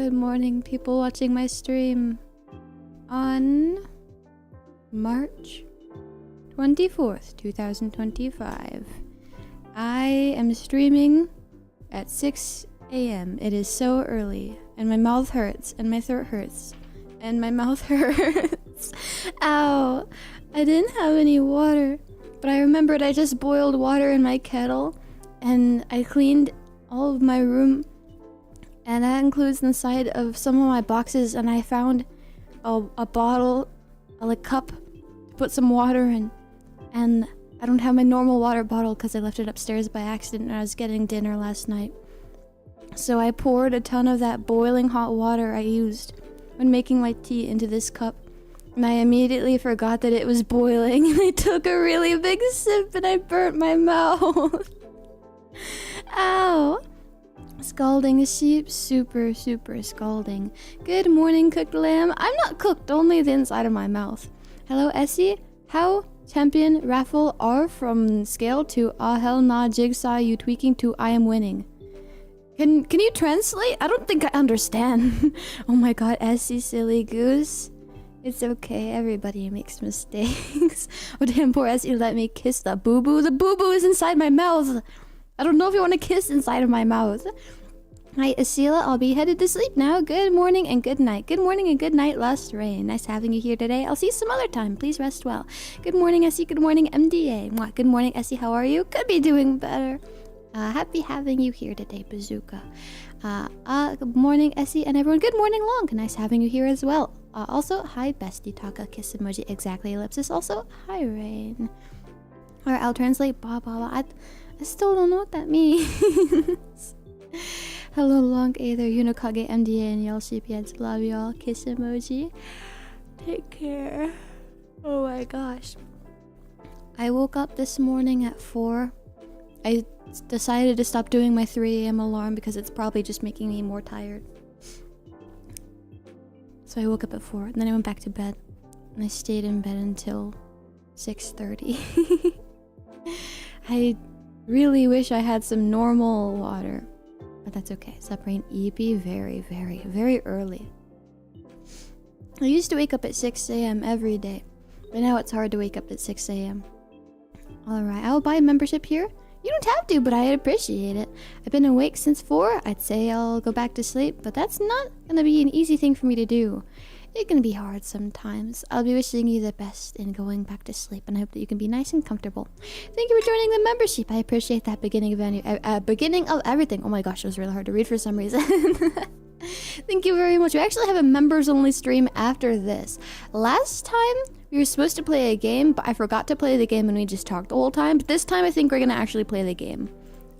Good morning, people watching my stream on March 24th, 2025. I am streaming at 6 a.m. It is so early, and my mouth hurts, and my throat hurts, and my mouth hurts. Ow! I didn't have any water, but I remembered I just boiled water in my kettle, and I cleaned all of my room, and that includes the side of some of my boxes, and I found a bottle, a cup to put some water in, and I don't have my normal water bottle because I left it upstairs by accident when I was getting dinner last night. So I poured a ton of that boiling hot water I used when making my tea into this cup, and I immediately forgot that it was boiling, and I took a really big sip and I burnt my mouth. Ow! Scalding sheep, super scalding. Good morning, cooked lamb. I'm not cooked, only the inside of my mouth. Hello, Essie. How champion raffle R from scale to ah hell nah jigsaw you tweaking to I am winning. Can you translate? I don't think I understand. Oh my god, Essie, silly goose. It's okay, everybody makes mistakes. Oh damn, poor Essie let me kiss the boo-boo. The boo-boo is inside my mouth. I don't know if you want to kiss inside of my mouth. Hi, Esila. I'll be headed to sleep now. Good morning and good night. Good morning and good night, Lost Rain. Nice having you here today. I'll see you some other time. Please rest well. Good morning, Essie. Good morning, MDA. Mwah. Good morning, Essie. How are you? Could be doing better. Happy having you here today, Bazooka. Good morning, Essie, and everyone. Good morning, Long. Nice having you here as well. Also, hi, Bestie Taka. Kiss emoji. Exactly, Ellipsis. Also, hi, Rain. Alright, I'll translate. Blah, blah, blah. I still don't know what that means. Hello, Long Aether, Unikage, MDA, and y'all sheepyheads. Love y'all. Kiss emoji. Take care. Oh my gosh. I woke up this morning at 4. I decided to stop doing my 3 a.m. alarm because it's probably just making me more tired. So I woke up at 4, and then I went back to bed. And I stayed in bed until 6:30. I really wish I had some normal water, but that's okay. Separating EP very early. I used to wake up at 6 a.m. every day, but now it's hard to wake up at 6 a.m. Alright, I'll buy a membership here. You don't have to, but I'd appreciate it. I've been awake since 4. I'd say I'll go back to sleep, but that's not gonna be an easy thing for me to do. It can be hard sometimes. I'll be wishing you the best in going back to sleep, and I hope that you can be nice and comfortable. Thank you for joining the membership. I appreciate that beginning of everything. Oh my gosh, it was really hard to read for some reason. Thank you very much. We actually have a members-only stream after this. Last time, we were supposed to play a game, but I forgot to play the game and we just talked the whole time. But this time, I think we're going to actually play the game.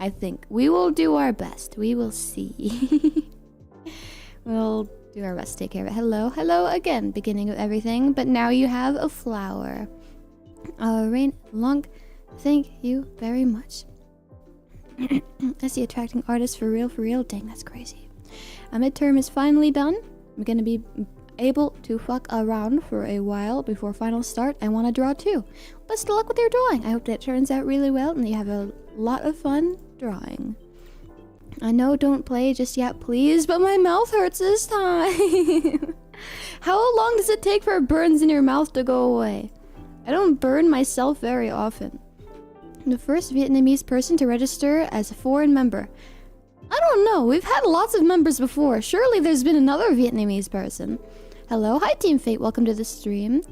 I think. We will do our best. We will see. We'll do our best to take care of it. Hello again. Beginning of everything. But now you have a flower. Rain, Long, thank you very much. I see attracting artists for real. Dang, that's crazy. A midterm is finally done. I'm gonna be able to fuck around for a while before finals start. I want to draw too. Best of luck with your drawing. I hope that turns out really well and you have a lot of fun drawing. I know don't play just yet, please, but my mouth hurts this time. How long does it take for burns in your mouth to go away? I don't burn myself very often. I'm the first Vietnamese person to register as a foreign member. I don't know. We've had lots of members before. Surely there's been another Vietnamese person. Hello. Hi, Team Fate. Welcome to the stream.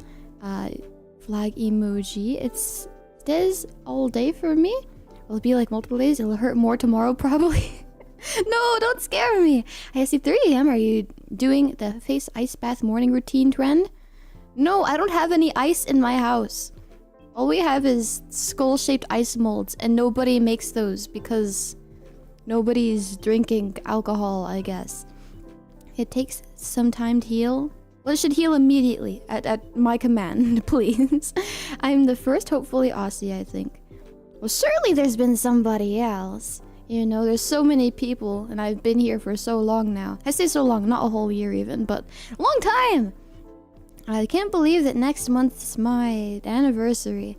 Flag emoji. It stays all day for me. Will it be like multiple days? It'll hurt more tomorrow, probably. No, don't scare me. I see 3 a.m. Are you doing the face ice bath morning routine trend? No, I don't have any ice in my house. All we have is skull-shaped ice molds, and nobody makes those because nobody's drinking alcohol, I guess. It takes some time to heal. Well, it should heal immediately at my command, please. I'm the first, hopefully Aussie, I think. Well, surely there's been somebody else. You know, there's so many people, and I've been here for so long now. I say so long, not a whole year even, but a long time! I can't believe that next month's my anniversary.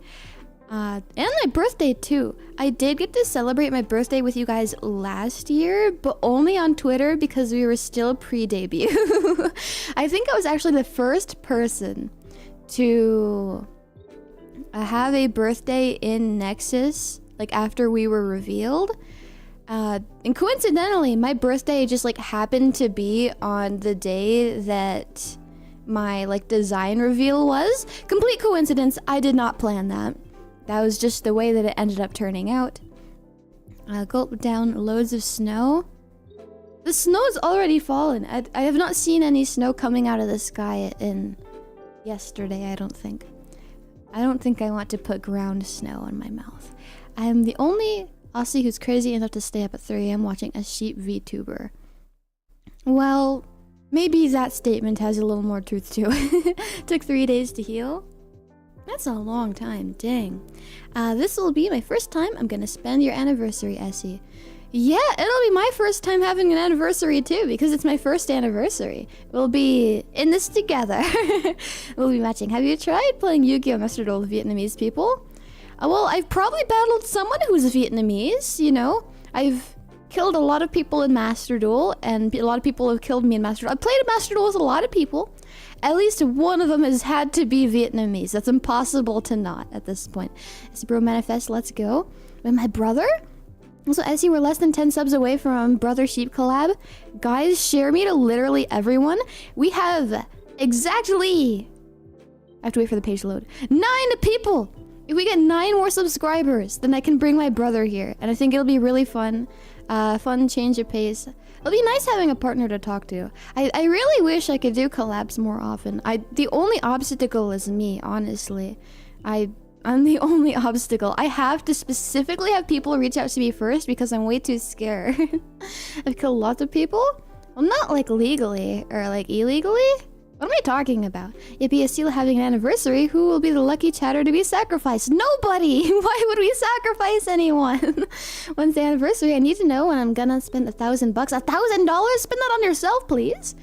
And my birthday too. I did get to celebrate my birthday with you guys last year, but only on Twitter because we were still pre-debut. I think I was actually the first person to have a birthday in Nexus, like after we were revealed. And coincidentally, my birthday just like happened to be on the day that my like design reveal was. Complete coincidence. I did not plan that. That was just the way that it ended up turning out. Gulp down loads of snow. The snow's already fallen. I have not seen any snow coming out of the sky in yesterday, I don't think. I don't think I want to put ground snow in my mouth. I am the only Aussie who's crazy enough to stay up at 3 a.m. watching a sheep VTuber. Well, maybe that statement has a little more truth to it. Took 3 days to heal. That's a long time, dang. This will be my first time I'm gonna spend your anniversary, Essie. Yeah, it'll be my first time having an anniversary too, because it's my first anniversary. We'll be in this together. We'll be matching. Have you tried playing Yu-Gi-Oh! Master Duel with Vietnamese people? Well, I've probably battled someone who's Vietnamese, you know? I've killed a lot of people in Master Duel, and a lot of people have killed me in Master Duel. I've played a Master Duel with a lot of people. At least one of them has had to be Vietnamese. That's impossible to not at this point. It's Bro Manifest, let's go. And my brother? Also, Essie, we're less than 10 subs away from Brother Sheep collab. Guys, share me to literally everyone. We have exactly... I have to wait for the page to load. 9 people! If we get 9 more subscribers, then I can bring my brother here. And I think it'll be really fun. Fun change of pace. It'll be nice having a partner to talk to. I really wish I could do collabs more often. The only obstacle is me, honestly. I'm the only obstacle. I have to specifically have people reach out to me first because I'm way too scared. I've killed lots of people. Well, not like legally or like illegally. What am I talking about? It'd be Esila having an anniversary. Who will be the lucky chatter to be sacrificed? Nobody! Why would we sacrifice anyone? When's the anniversary? I need to know when I'm gonna spend $1,000. $1,000? Spend that on yourself, please.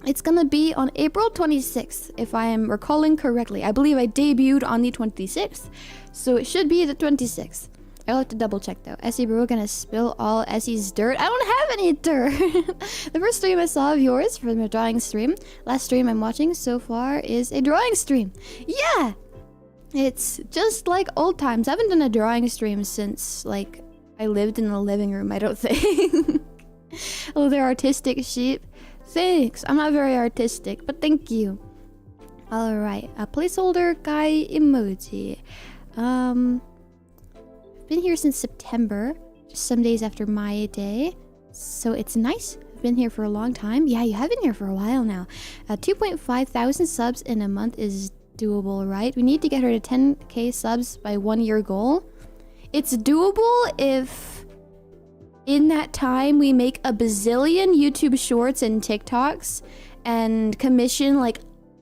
It's gonna be on April 26th, if I am recalling correctly. I believe I debuted on the 26th, so it should be the 26th. I'll have to double check though. Essie bro gonna spill all Essie's dirt. I don't have any dirt. The first stream I saw of yours from a drawing stream. Last stream I'm watching so far is a drawing stream. Yeah! It's just like old times. I haven't done a drawing stream since like I lived in the living room, I don't think. Oh, they're artistic sheep. Thanks. I'm not very artistic, but thank you. Alright. A placeholder guy emoji. Been here since September, just some days after my day, so it's nice. I've been here for a long time. Yeah, you have been here for a while now. 2.5 thousand subs in a month is doable, right? We need to get her to 10k subs by 1 year goal. It's doable if in that time we make a bazillion YouTube shorts and TikToks and commission like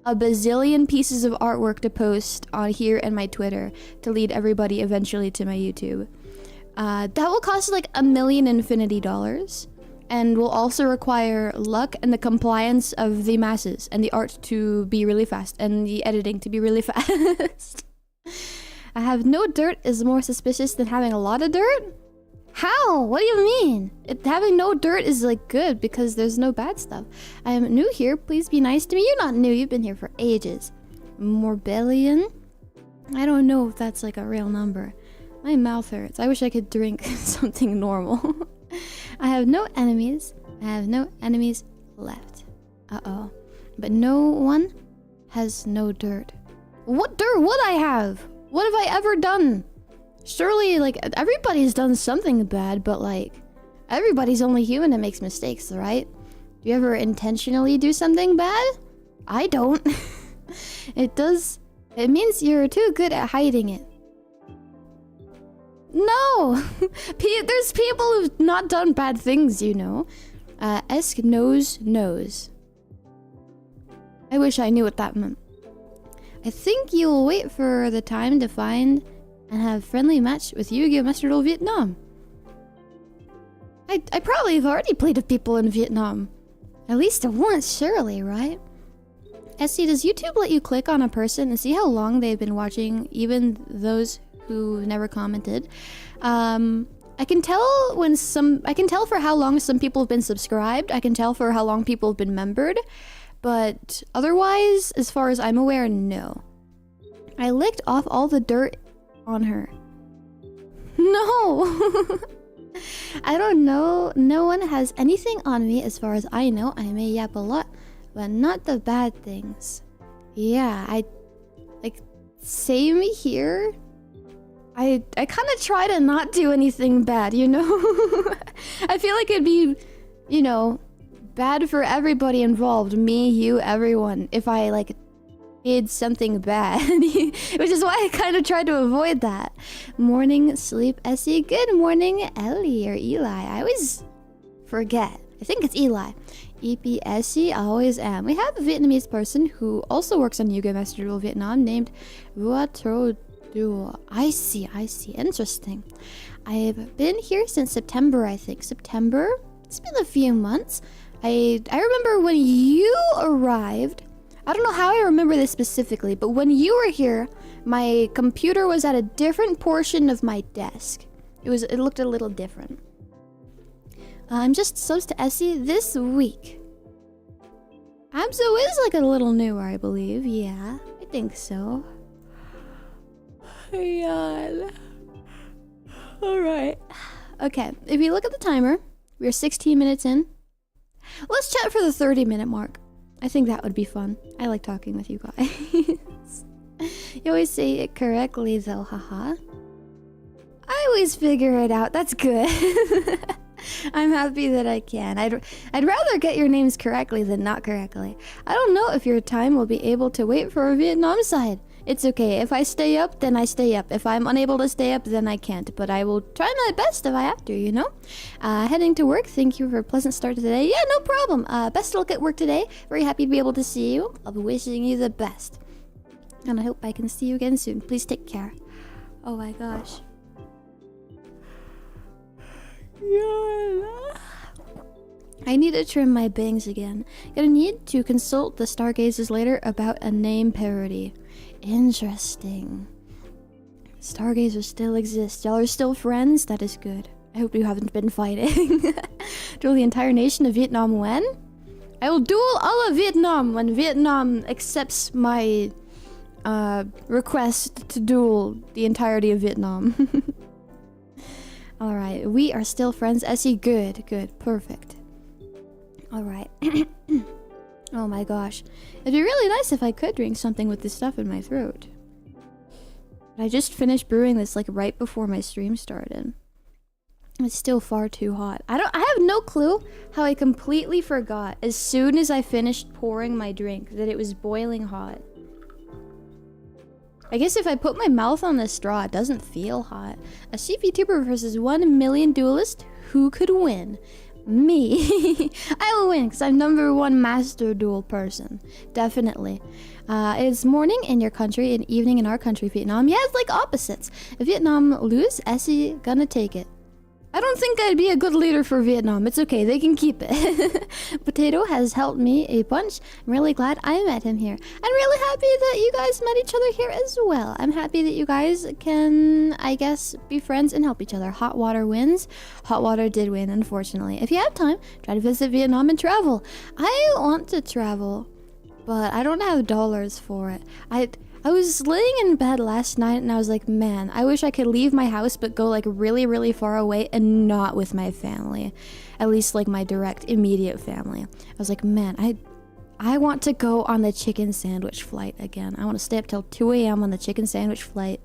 a bazillion pieces of artwork to post on here and my Twitter to lead everybody eventually to my YouTube. That will cost like $1 million infinity dollars and will also require luck and the compliance of the masses and the art to be really fast and the editing to be really fast. I have no dirt is more suspicious than having a lot of dirt? How? What do you mean? Having no dirt is like good because there's no bad stuff. I am new here. Please be nice to me. You're not new. You've been here for ages. Morbellion? I don't know if that's like a real number. My mouth hurts. I wish I could drink something normal. I have no enemies. I have no enemies left. Uh-oh. But no one has no dirt. What dirt would I have? What have I ever done? Surely, like, everybody's done something bad, but, like, everybody's only human and makes mistakes, right? Do you ever intentionally do something bad? I don't. It means you're too good at hiding it. No! There's people who've not done bad things, you know. Esk knows. I wish I knew what that meant. I think you'll wait for the time to find and have friendly match with Yu-Gi-Oh! Master Duel Vietnam. I probably have already played with people in Vietnam. At least once, surely, right? Essie, does YouTube let you click on a person and see how long they've been watching, even those who never commented. I can tell for how long some people have been subscribed. I can tell for how long people have been membered. But otherwise, as far as I'm aware, no. I licked off all the dirt on her. No! I don't know. No one has anything on me as far as I know. I may yap a lot, but not the bad things. Yeah, same here. I kind of try to not do anything bad, you know? I feel like it'd be, you know, bad for everybody involved. Me, you, everyone. If I, like, did something bad. Which is why I kind of tried to avoid that. Morning, sleep, Essie. Good morning, Ellie or Eli. I always forget. I think it's Eli. EPSC, always am. We have a Vietnamese person who also works on Yuga Master Duel Vietnam named Ruatro Duel. I see. Interesting. I've been here since September, I think. September? It's been a few months. I remember when you arrived. I don't know how I remember this specifically, but when you were here, my computer was at a different portion of my desk. It looked a little different. I'm just subs to Essie this week. Abzo is like a little newer, I believe. Yeah, I think so. Yeah. Alright. Okay, if you look at the timer, we're 16 minutes in. Let's chat for the 30-minute mark. I think that would be fun. I like talking with you guys. You always say it correctly though, haha. I always figure it out. That's good. I'm happy that I can. I'd rather get your names correctly than not correctly. I don't know if your time will be able to wait for a Vietnam side. It's okay. If I stay up, then I stay up. If I'm unable to stay up, then I can't. But I will try my best if I have to, you know? Heading to work. Thank you for a pleasant start to the day. Yeah, no problem. Best of luck at work today. Very happy to be able to see you. I'll be wishing you the best. And I hope I can see you again soon. Please take care. Oh my gosh. Yeah. I need to trim my bangs again. Gonna need to consult the stargazers later about a name parody. Interesting. Stargazers still exist. Y'all are still friends? That is good. I hope you haven't been fighting. Duel the entire nation of Vietnam when? I will duel all of Vietnam when Vietnam accepts my request to duel the entirety of Vietnam. Alright, we are still friends. Essie, good, perfect. Alright. Oh my gosh. It'd be really nice if I could drink something with this stuff in my throat. But I just finished brewing this like right before my stream started. It's still far too hot. I have no clue how I completely forgot as soon as I finished pouring my drink that it was boiling hot. I guess if I put my mouth on the straw, it doesn't feel hot. A CPTuber versus 1 million duelist. Who could win? Me. I will win because I'm #1 master duel person. Definitely. It's morning in your country and evening in our country, Vietnam. Yeah, it's like opposites. If Vietnam lose, Essie gonna take it. I don't think I'd be a good leader for Vietnam. It's okay, they can keep it. Potato has helped me a bunch. I'm really glad I met him here. I'm really happy that you guys met each other here as well. I'm happy that you guys can, I guess, be friends and help each other. Hot water wins. Hot water did win, unfortunately. If you have time, try to visit Vietnam and travel. I want to travel, but I don't have dollars for it. I was laying in bed last night and I was like, man, I wish I could leave my house but go like really, really far away and not with my family. At least like my direct, immediate family. I was like, man, I want to go on the chicken sandwich flight again. I want to stay up till 2 a.m. on the chicken sandwich flight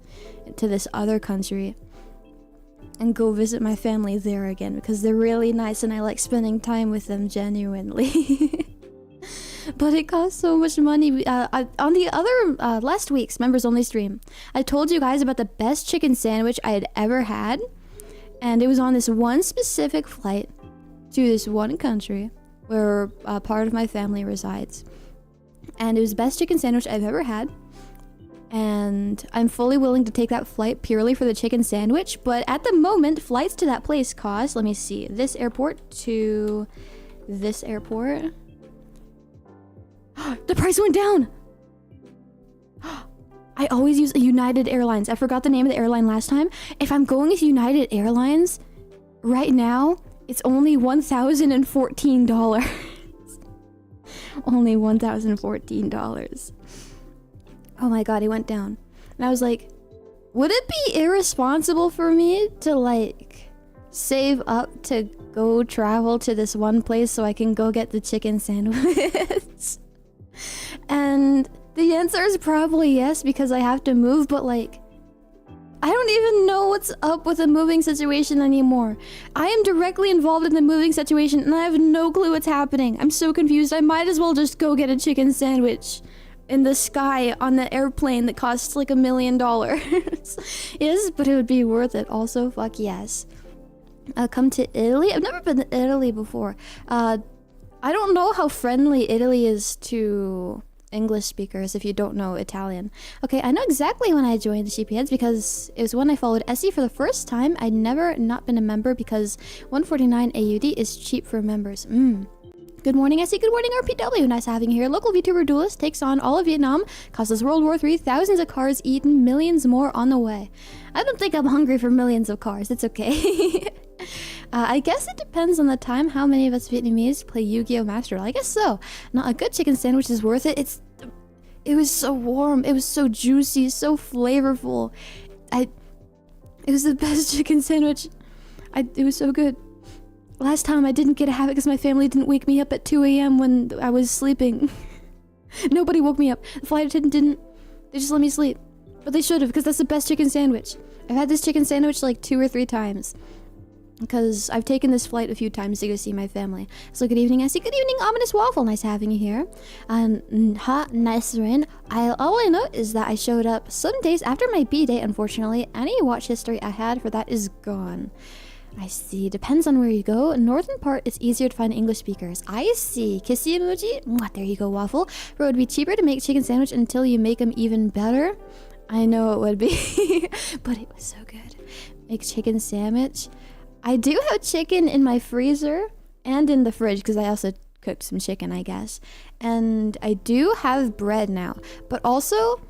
to this other country and go visit my family there again because they're really nice and I like spending time with them genuinely. But it costs so much money. On the other last week's members only stream, I told you guys about the best chicken sandwich I had ever had, and it was on this one specific flight to this one country where part of my family resides, and it was the best chicken sandwich I've ever had. And I'm fully willing to take that flight purely for the chicken sandwich. But at the moment, flights to that place cost, let me see, this airport to this airport. The price went down! I always use United Airlines. I forgot the name of the airline last time. If I'm going with United Airlines, right now, it's only $1,014. Only $1,014. Oh my god, it went down. And I was like, would it be irresponsible for me to like save up to go travel to this one place so I can go get the chicken sandwich? And the answer is probably yes, because I have to move, but like, I don't even know what's up with the moving situation anymore. I am directly involved in the moving situation and I have no clue what's happening. I'm so confused. I might as well just go get a chicken sandwich in the sky on the airplane that costs like $1 million. Yes, but it would be worth it. Also, fuck yes. Come to Italy? I've never been to Italy before. I don't know how friendly Italy is to English speakers if you don't know Italian. Okay, I know exactly when I joined the Sheepyheads because it was when I followed Essie for the first time. I'd never not been a member because 149 AUD is cheap for members. Good morning, Essie. Good morning, RPW. Nice having you here. Local VTuber duelist takes on all of Vietnam, causes World War III, thousands of cars eaten, millions more on the way. I don't think I'm hungry for millions of cars. It's okay. I guess it depends on the time how many of us Vietnamese play Yu-Gi-Oh! Master Duel. I guess so. Not a good chicken sandwich is worth it. It was so warm. It was so juicy, so flavorful. It was the best chicken sandwich. It was so good. Last time I didn't get to have it because my family didn't wake me up at 2 a.m. when I was sleeping. Nobody woke me up. The flight attendant didn't. They just let me sleep. But they should have, because that's the best chicken sandwich. I've had this chicken sandwich like 2 or 3 times. Because I've taken this flight a few times to go see my family. So good evening, Essie. Good evening, Ominous Waffle. Nice having you here. Nice rain. All I know is that I showed up some days after my B-day, unfortunately. Any watch history I had for that is gone. I see. Depends on where you go. Northern part, it's easier to find English speakers. I see. Kissy emoji. Mwah, there you go, Waffle. Bro, it would be cheaper to make chicken sandwich until you make them even better. I know it would be. But it was so good. Make chicken sandwich. I do have chicken in my freezer and in the fridge because I also cooked some chicken, I guess. And I do have bread now. But also,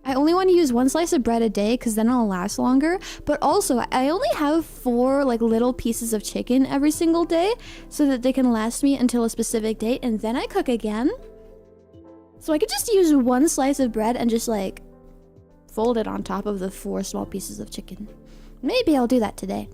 I only want to use 1 slice of bread a day because then it'll last longer. But also, I only have 4 like little pieces of chicken every single day so that they can last me until a specific date. And then I cook again. So I could just use 1 slice of bread and just like fold it on top of the 4 small pieces of chicken. Maybe I'll do that today.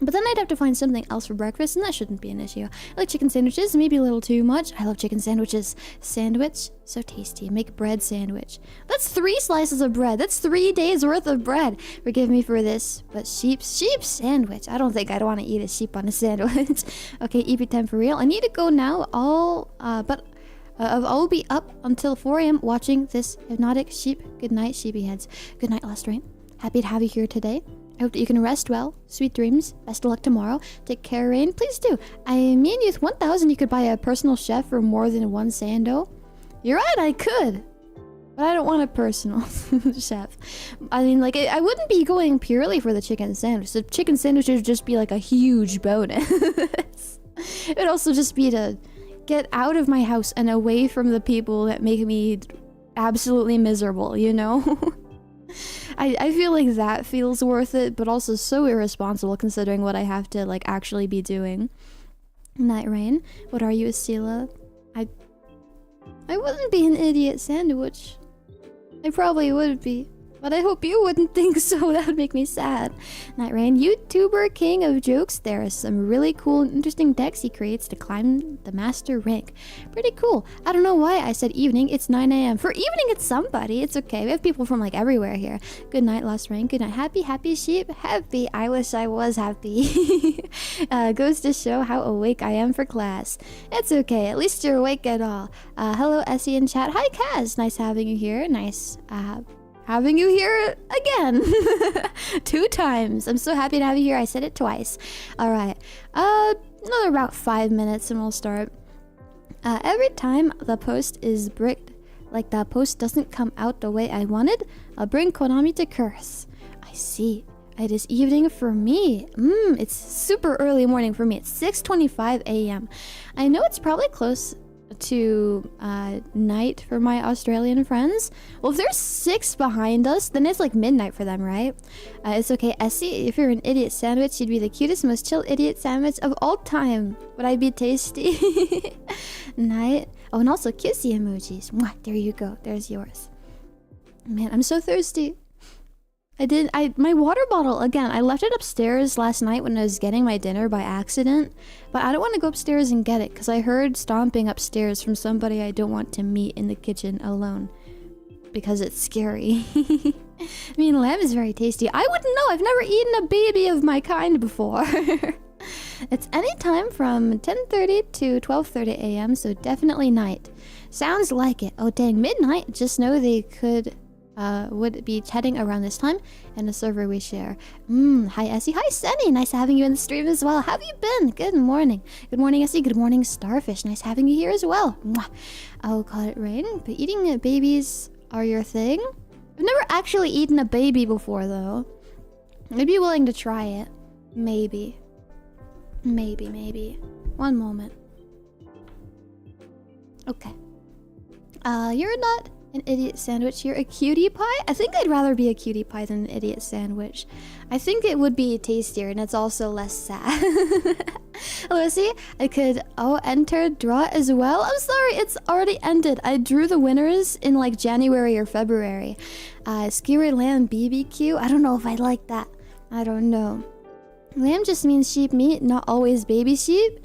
But then I'd have to find something else for breakfast, and that shouldn't be an issue. I like chicken sandwiches, maybe a little too much. I love chicken sandwiches. Sandwich, so tasty. Make bread sandwich. That's 3 slices of bread. That's 3 days worth of bread. Forgive me for this, but sheep sandwich. I don't think I'd want to eat a sheep on a sandwich. Okay, EP time for real. I need to go now. I'll be up until 4 a.m. watching this hypnotic sheep. Good night, sheepyheads. Good night, Last Rain. Happy to have you here today. I hope that you can rest well. Sweet dreams. Best of luck tomorrow. Take care, Rain. Please do. I mean, with 1,000, you could buy a personal chef for more than 1 sando. You're right, I could. But I don't want a personal chef. I mean, like, I wouldn't be going purely for the chicken sandwich. The chicken sandwich would just be like a huge bonus. It would also just be to get out of my house and away from the people that make me absolutely miserable, you know? I feel like that feels worth it, but also so irresponsible considering what I have to like actually be doing. Night Rain, what are you, Esila? I wouldn't be an idiot sandwich. I probably would be, but I hope you wouldn't think so. That would make me sad. Night Rain, YouTuber king of jokes. There are some really cool and interesting decks he creates to climb the master rank. Pretty cool. I don't know why I said evening. It's 9 a.m. For evening, it's somebody. It's okay. We have people from like everywhere here. Good night, Lost Rank. Good night. Happy sheep. Happy. I wish I was happy. Goes to show how awake I am for class. It's okay. At least you're awake at all. Hello, Essie in chat. Hi, Kaz. Nice having you here. Nice. Having you here again. 2 times. I'm so happy to have you here. I said it twice. Alright. Another about 5 minutes and we'll start. Every time the post is bricked, like the post doesn't come out the way I wanted, I'll bring Konami to curse. I see. It is evening for me. It's super early morning for me. It's 6:25 a.m. I know it's probably close to night for my Australian friends. Well, if there's 6 behind us, then it's like midnight for them, right? It's okay. Essie, if you're an idiot sandwich, you'd be the cutest, most chill idiot sandwich of all time. Would I be tasty? Night. Oh, and also kissy emojis. Mwah, there you go. There's yours. Man, I'm so thirsty. My water bottle, again, I left it upstairs last night when I was getting my dinner by accident. But I don't want to go upstairs and get it because I heard stomping upstairs from somebody I don't want to meet in the kitchen alone. Because it's scary. I mean, lamb is very tasty. I wouldn't know. I've never eaten a baby of my kind before. It's anytime from 10:30 to 12:30 a.m., so definitely night. Sounds like it. Oh, dang, midnight. Just know they would be chatting around this time in the server we share. Hi Essie. Hi Senny. Nice having you in the stream as well. How have you been? Good morning. Good morning Essie. Good morning Starfish. Nice having you here as well. Mwah. I'll call it rain. But eating babies are your thing? I've never actually eaten a baby before though. I'd be willing to try it. Maybe. Maybe. One moment. Okay. You're not an idiot sandwich, you're a cutie pie? I think I'd rather be a cutie pie than an idiot sandwich. I think it would be tastier and it's also less sad. Lucy, I could enter draw as well. I'm sorry, it's already ended. I drew the winners in like January or February. Skewered lamb BBQ. I don't know if I like that. I don't know. Lamb just means sheep meat, not always baby sheep.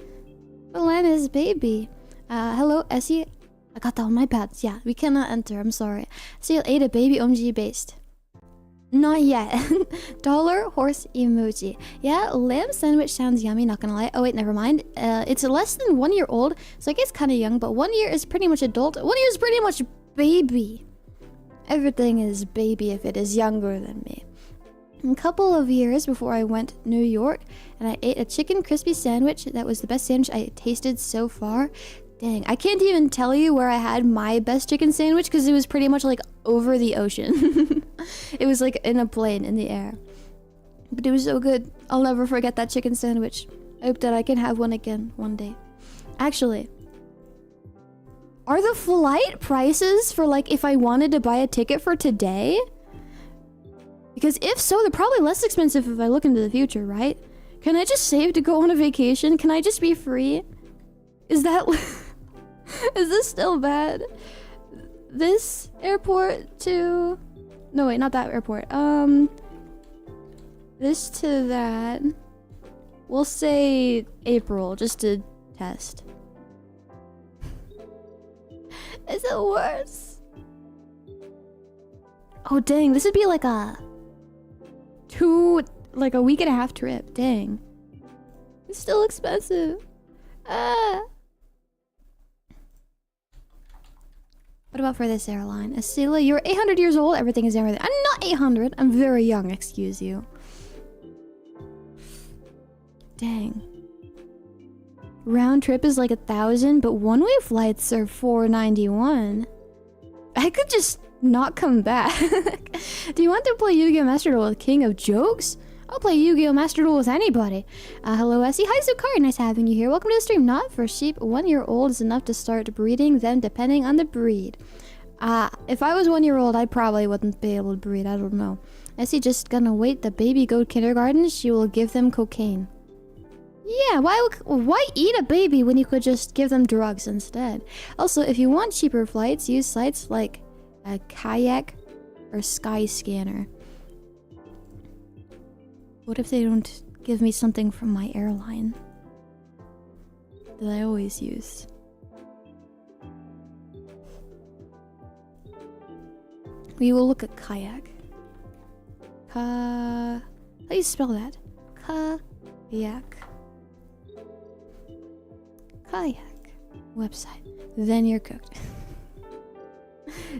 But lamb is baby. Hello Essie. I got that on my pad. Yeah, we cannot enter. I'm sorry. So you ate a baby OMG based. Not yet. Dollar horse emoji. Yeah, lamb sandwich sounds yummy, not gonna lie. Oh wait, never mind. It's less than 1 year old, so I guess kind of young, but 1 year is pretty much adult. 1 year is pretty much baby. Everything is baby if it is younger than me. A couple of years before I went to New York, and I ate a chicken crispy sandwich. That was the best sandwich I tasted so far. Dang, I can't even tell you where I had my best chicken sandwich because it was pretty much like over the ocean. It was like in a plane in the air. But it was so good. I'll never forget that chicken sandwich. I hope that I can have one again one day. Actually, are the flight prices for like if I wanted to buy a ticket for today? Because if so, they're probably less expensive if I look into the future, right? Can I just save to go on a vacation? Can I just be free? Is that... Is this still bad? This airport to... No, wait, not that airport. This to that. We'll say April, just to test. Is it worse? Oh, dang. This would be like a... like a week and a half trip. Dang. It's still expensive. What about for this airline? Esila, you're 800 years old. Everything is everything. I'm not 800. I'm very young, excuse you. Dang. Round trip is like 1,000, but one-way flights are 491. I could just not come back. Do you want to play Yu-Gi-Oh! Master Duel with King of Jokes? I'll play Yu-Gi-Oh! Master Duel with anybody. Hello, Essie. Hi, Zukari. Nice having you here. Welcome to the stream. Not for sheep. 1 year old is enough to start breeding them, depending on the breed. If I was 1 year old, I probably wouldn't be able to breed. I don't know. Essie just gonna wait the baby go to kindergarten. She will give them cocaine. Yeah, why eat a baby when you could just give them drugs instead? Also, if you want cheaper flights, use sites like Kayak or Skyscanner. What if they don't give me something from my airline that I always use? We will look at Kayak. How do you spell that? Kayak. Kayak. Website. Then you're cooked.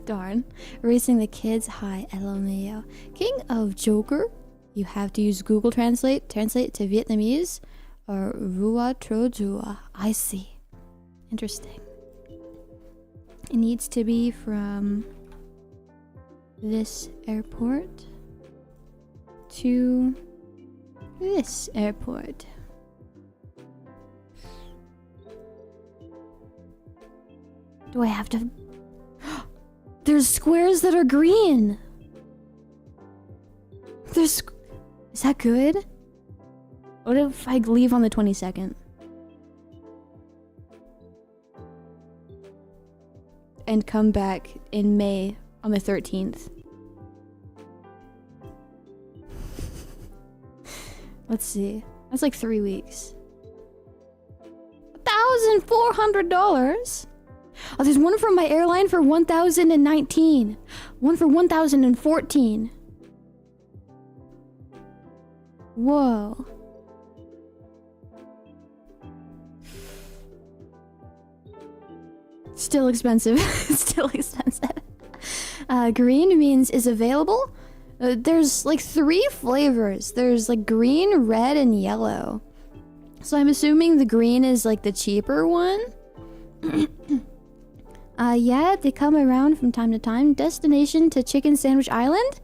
Darn. Racing the kids. Hi, LMAO. King of Joker. You have to use Google Translate to Vietnamese or Rua Tro Jua. I see. Interesting. It needs to be from this airport to this airport. Do I have to... There's squares that are green. Is that good? What if I leave on the 22nd? And come back in May on the 13th. Let's see. That's like 3 weeks. $1,400? Oh, there's one from my airline for 1,019. One for 1,014. Whoa. Still expensive. Still expensive. Green means is available. There's like 3 flavors. There's like green, red, and yellow. So I'm assuming the green is like the cheaper one. Yeah, they come around from time to time. Destination to Chicken Sandwich Island?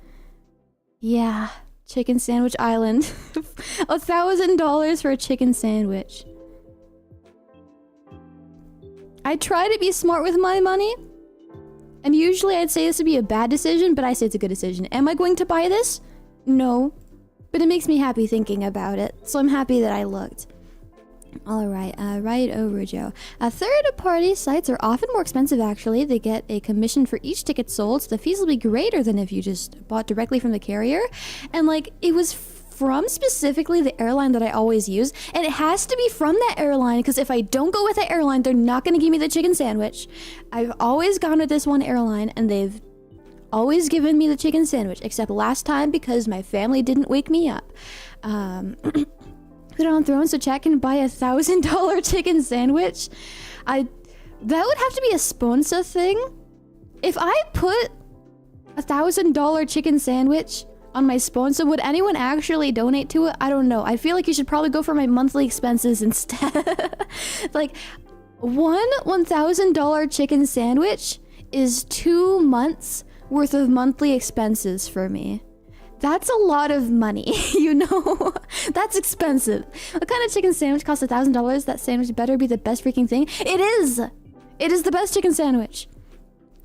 Yeah, Chicken Sandwich Island. $1,000 for a chicken sandwich. I try to be smart with my money. And usually I'd say this would be a bad decision, but I say it's a good decision. Am I going to buy this? No. But it makes me happy thinking about it. So I'm happy that I looked. Alright, right over, Joe. Third-party sites are often more expensive, actually. They get a commission for each ticket sold, so the fees will be greater than if you just bought directly from the carrier. And, like, it was from specifically the airline that I always use, and it has to be from that airline, because if I don't go with that airline, they're not going to give me the chicken sandwich. I've always gone with this one airline, and they've always given me the chicken sandwich, except last time because my family didn't wake me up. Put it on Thrones so chat can buy $1,000 chicken sandwich. That would have to be a sponsor thing. If I put $1,000 chicken sandwich on my sponsor, would anyone actually donate to it? I don't know. I feel like you should probably go for my monthly expenses instead. Like, one $1,000 chicken sandwich is 2 months worth of monthly expenses for me. That's a lot of money, you know? That's expensive. What kind of chicken sandwich costs $1,000? That sandwich better be the best freaking thing. It is! It is the best chicken sandwich.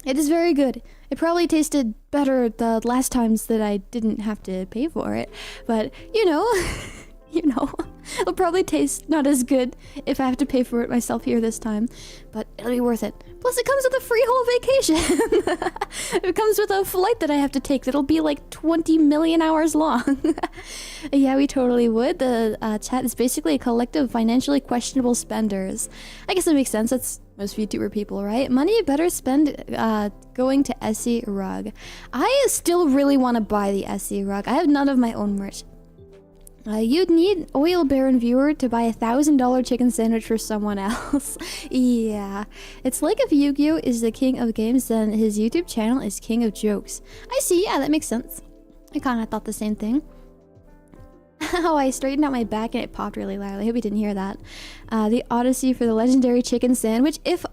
It is very good. It probably tasted better the last times that I didn't have to pay for it. But, you know, it'll probably taste not as good if I have to pay for it myself here this time. But it'll be worth it. Plus, it comes with a free whole vacation. It comes with a flight that I have to take that'll be like 20 million hours long. Yeah, we totally would. The chat is basically a collective of financially questionable spenders. I guess that makes sense. That's most VTuber people, right? Money you better spend going to Essie rug. I still really want to buy the Essie rug. I have none of my own merch. You'd need Oil Baron Viewer to buy $1,000 chicken sandwich for someone else. Yeah. It's like if Yu-Gi-Oh! Is the king of games, then his YouTube channel is king of jokes. I see, yeah, that makes sense. I kinda thought the same thing. Oh, I straightened out my back and it popped really loudly. I hope you didn't hear that. The Odyssey for the legendary chicken sandwich. If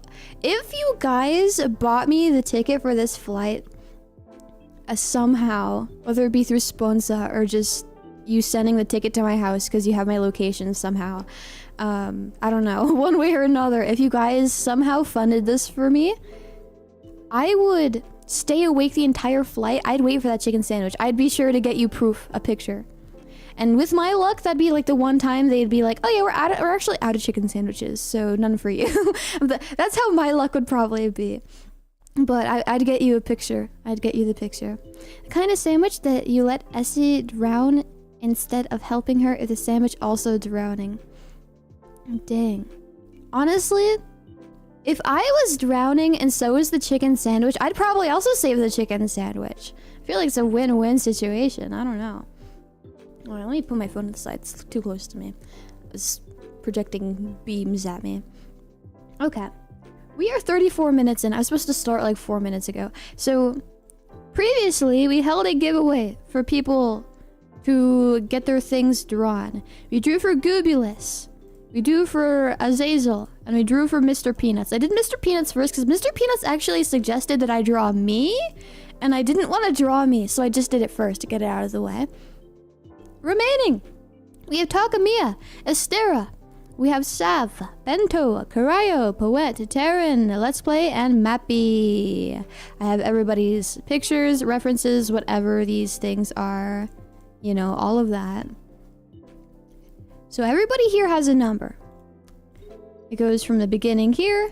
you guys bought me the ticket for this flight, somehow, whether it be through sponsor or just you sending the ticket to my house because you have my location somehow. I don't know, one way or another. If you guys somehow funded this for me, I would stay awake the entire flight. I'd wait for that chicken sandwich. I'd be sure to get you proof, a picture. And with my luck, that'd be like the one time they'd be like, oh yeah, we're actually out of chicken sandwiches, so none for you. That's how my luck would probably be. But I'd get you a picture. I'd get you the picture. The kind of sandwich that you let Essie drown instead of helping her if the sandwich also drowning. Dang. Honestly, if I was drowning and so was the chicken sandwich, I'd probably also save the chicken sandwich. I feel like it's a win-win situation. I don't know. Alright, let me put my phone to the side. It's too close to me. It's projecting beams at me. Okay. We are 34 minutes in. I was supposed to start like 4 minutes ago. So, previously, we held a giveaway for people to get their things drawn. We drew for Gubulus, we drew for Azazel, and we drew for Mr. Peanuts. I did Mr. Peanuts first because Mr. Peanuts actually suggested that I draw me, and I didn't want to draw me, so I just did it first to get it out of the way. Remaining, we have Takamiya, Estera, We have Sav, Bento, Karayo, Poet, Terran, Let's Play, and Mappy. I have everybody's pictures, references, whatever these things are. You know, all of that. So everybody here has a number. It goes from the beginning here,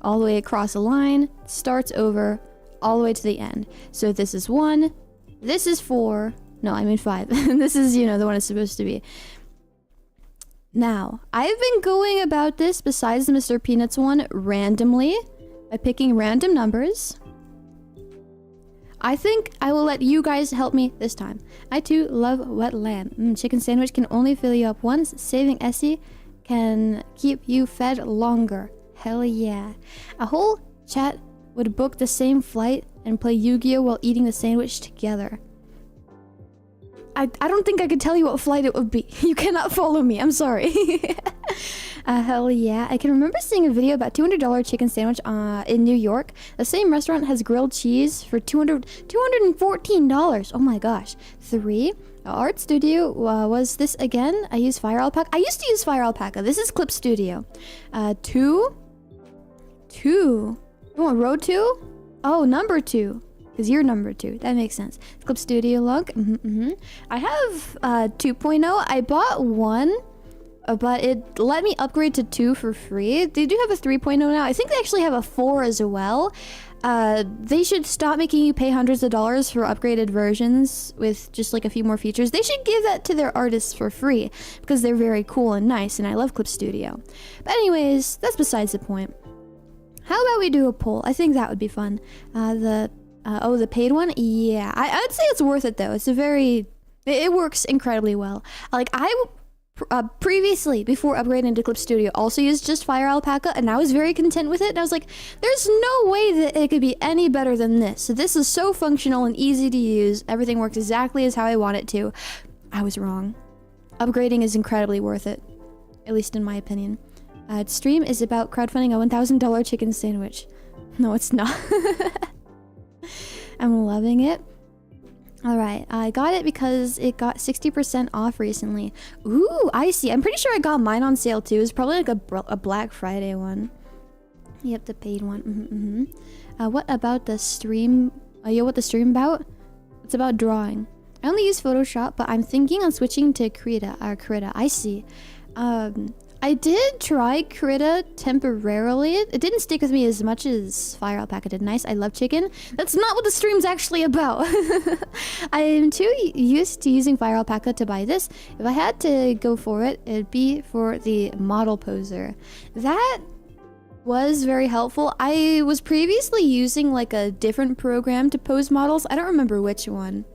all the way across a line, starts over, all the way to the end. So this is 1, this is 4, no, I mean 5. This is, you know, the one it's supposed to be. Now, I've been going about this, besides the Mr. Peanuts one, randomly, by picking random numbers. I think I will let you guys help me this time. I too love wet lamb. Chicken sandwich can only fill you up once. Saving Essie can keep you fed longer. Hell yeah. A whole chat would book the same flight and play Yu-Gi-Oh! While eating the sandwich together. I don't think I could tell you what flight it would be. You cannot follow me. I'm sorry. Hell yeah. I can remember seeing a video about $200 chicken sandwich in New York. The same restaurant has grilled cheese for $214. Oh my gosh. 3. Art Studio. Was this again? I use Fire Alpaca. I used to use Fire Alpaca. This is Clip Studio. 2. You want row 2? Oh, number 2. Because you're number 2. That makes sense. Clip Studio log. I have 2.0. I bought 1, but it let me upgrade to 2 for free. They do have a 3.0 now. I think they actually have a 4 as well. They should stop making you pay hundreds of dollars for upgraded versions with just like a few more features. They should give that to their artists for free because they're very cool and nice, and I love Clip Studio. But anyways, that's besides the point. How about we do a poll? I think that would be fun. The paid one? Yeah. I'd say it's worth it, though. It's it works incredibly well. Like, I previously, before upgrading to Clip Studio, also used just Fire Alpaca, and I was very content with it. And I was like, there's no way that it could be any better than this. So this is so functional and easy to use. Everything works exactly as how I want it to. I was wrong. Upgrading is incredibly worth it. At least in my opinion. Stream is about crowdfunding a $1,000 chicken sandwich. No, it's not. I'm loving it. Alright, I got it because it got 60% off recently. Ooh, I see. I'm pretty sure I got mine on sale too. It's probably like a Black Friday one. Yep, the paid one. What about the stream? What the stream about? It's about drawing. I only use Photoshop, but I'm thinking on switching to Krita. I see. I did try Krita temporarily. It didn't stick with me as much as Fire Alpaca did. Nice. I love chicken. That's not what the stream's actually about. I'm too used to using Fire Alpaca to buy this. If I had to go for it, it'd be for the model poser. That was very helpful. I was previously using like a different program to pose models. I don't remember which one.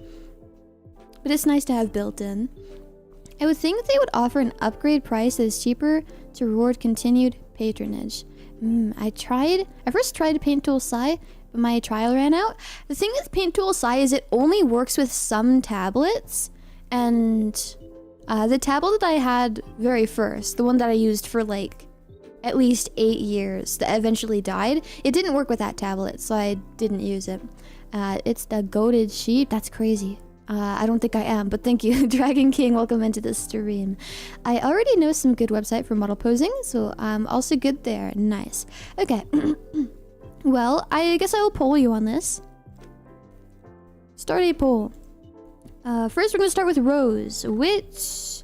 But it's nice to have built in. I would think they would offer an upgrade price that is cheaper to reward continued patronage. I first tried Paint Tool Sai, but my trial ran out. The thing with Paint Tool Sai is it only works with some tablets, and the tablet that I had very first, the one that I used for like at least 8 years that eventually died, it didn't work with that tablet, so I didn't use it. It's the goated sheep. That's crazy. I don't think I am, but thank you. Dragon King, welcome into the stream. I already know some good website for model posing, so I'm also good there. Nice. Okay. Well, I guess I will poll you on this. Start a poll. First, we're going to start with rows. Which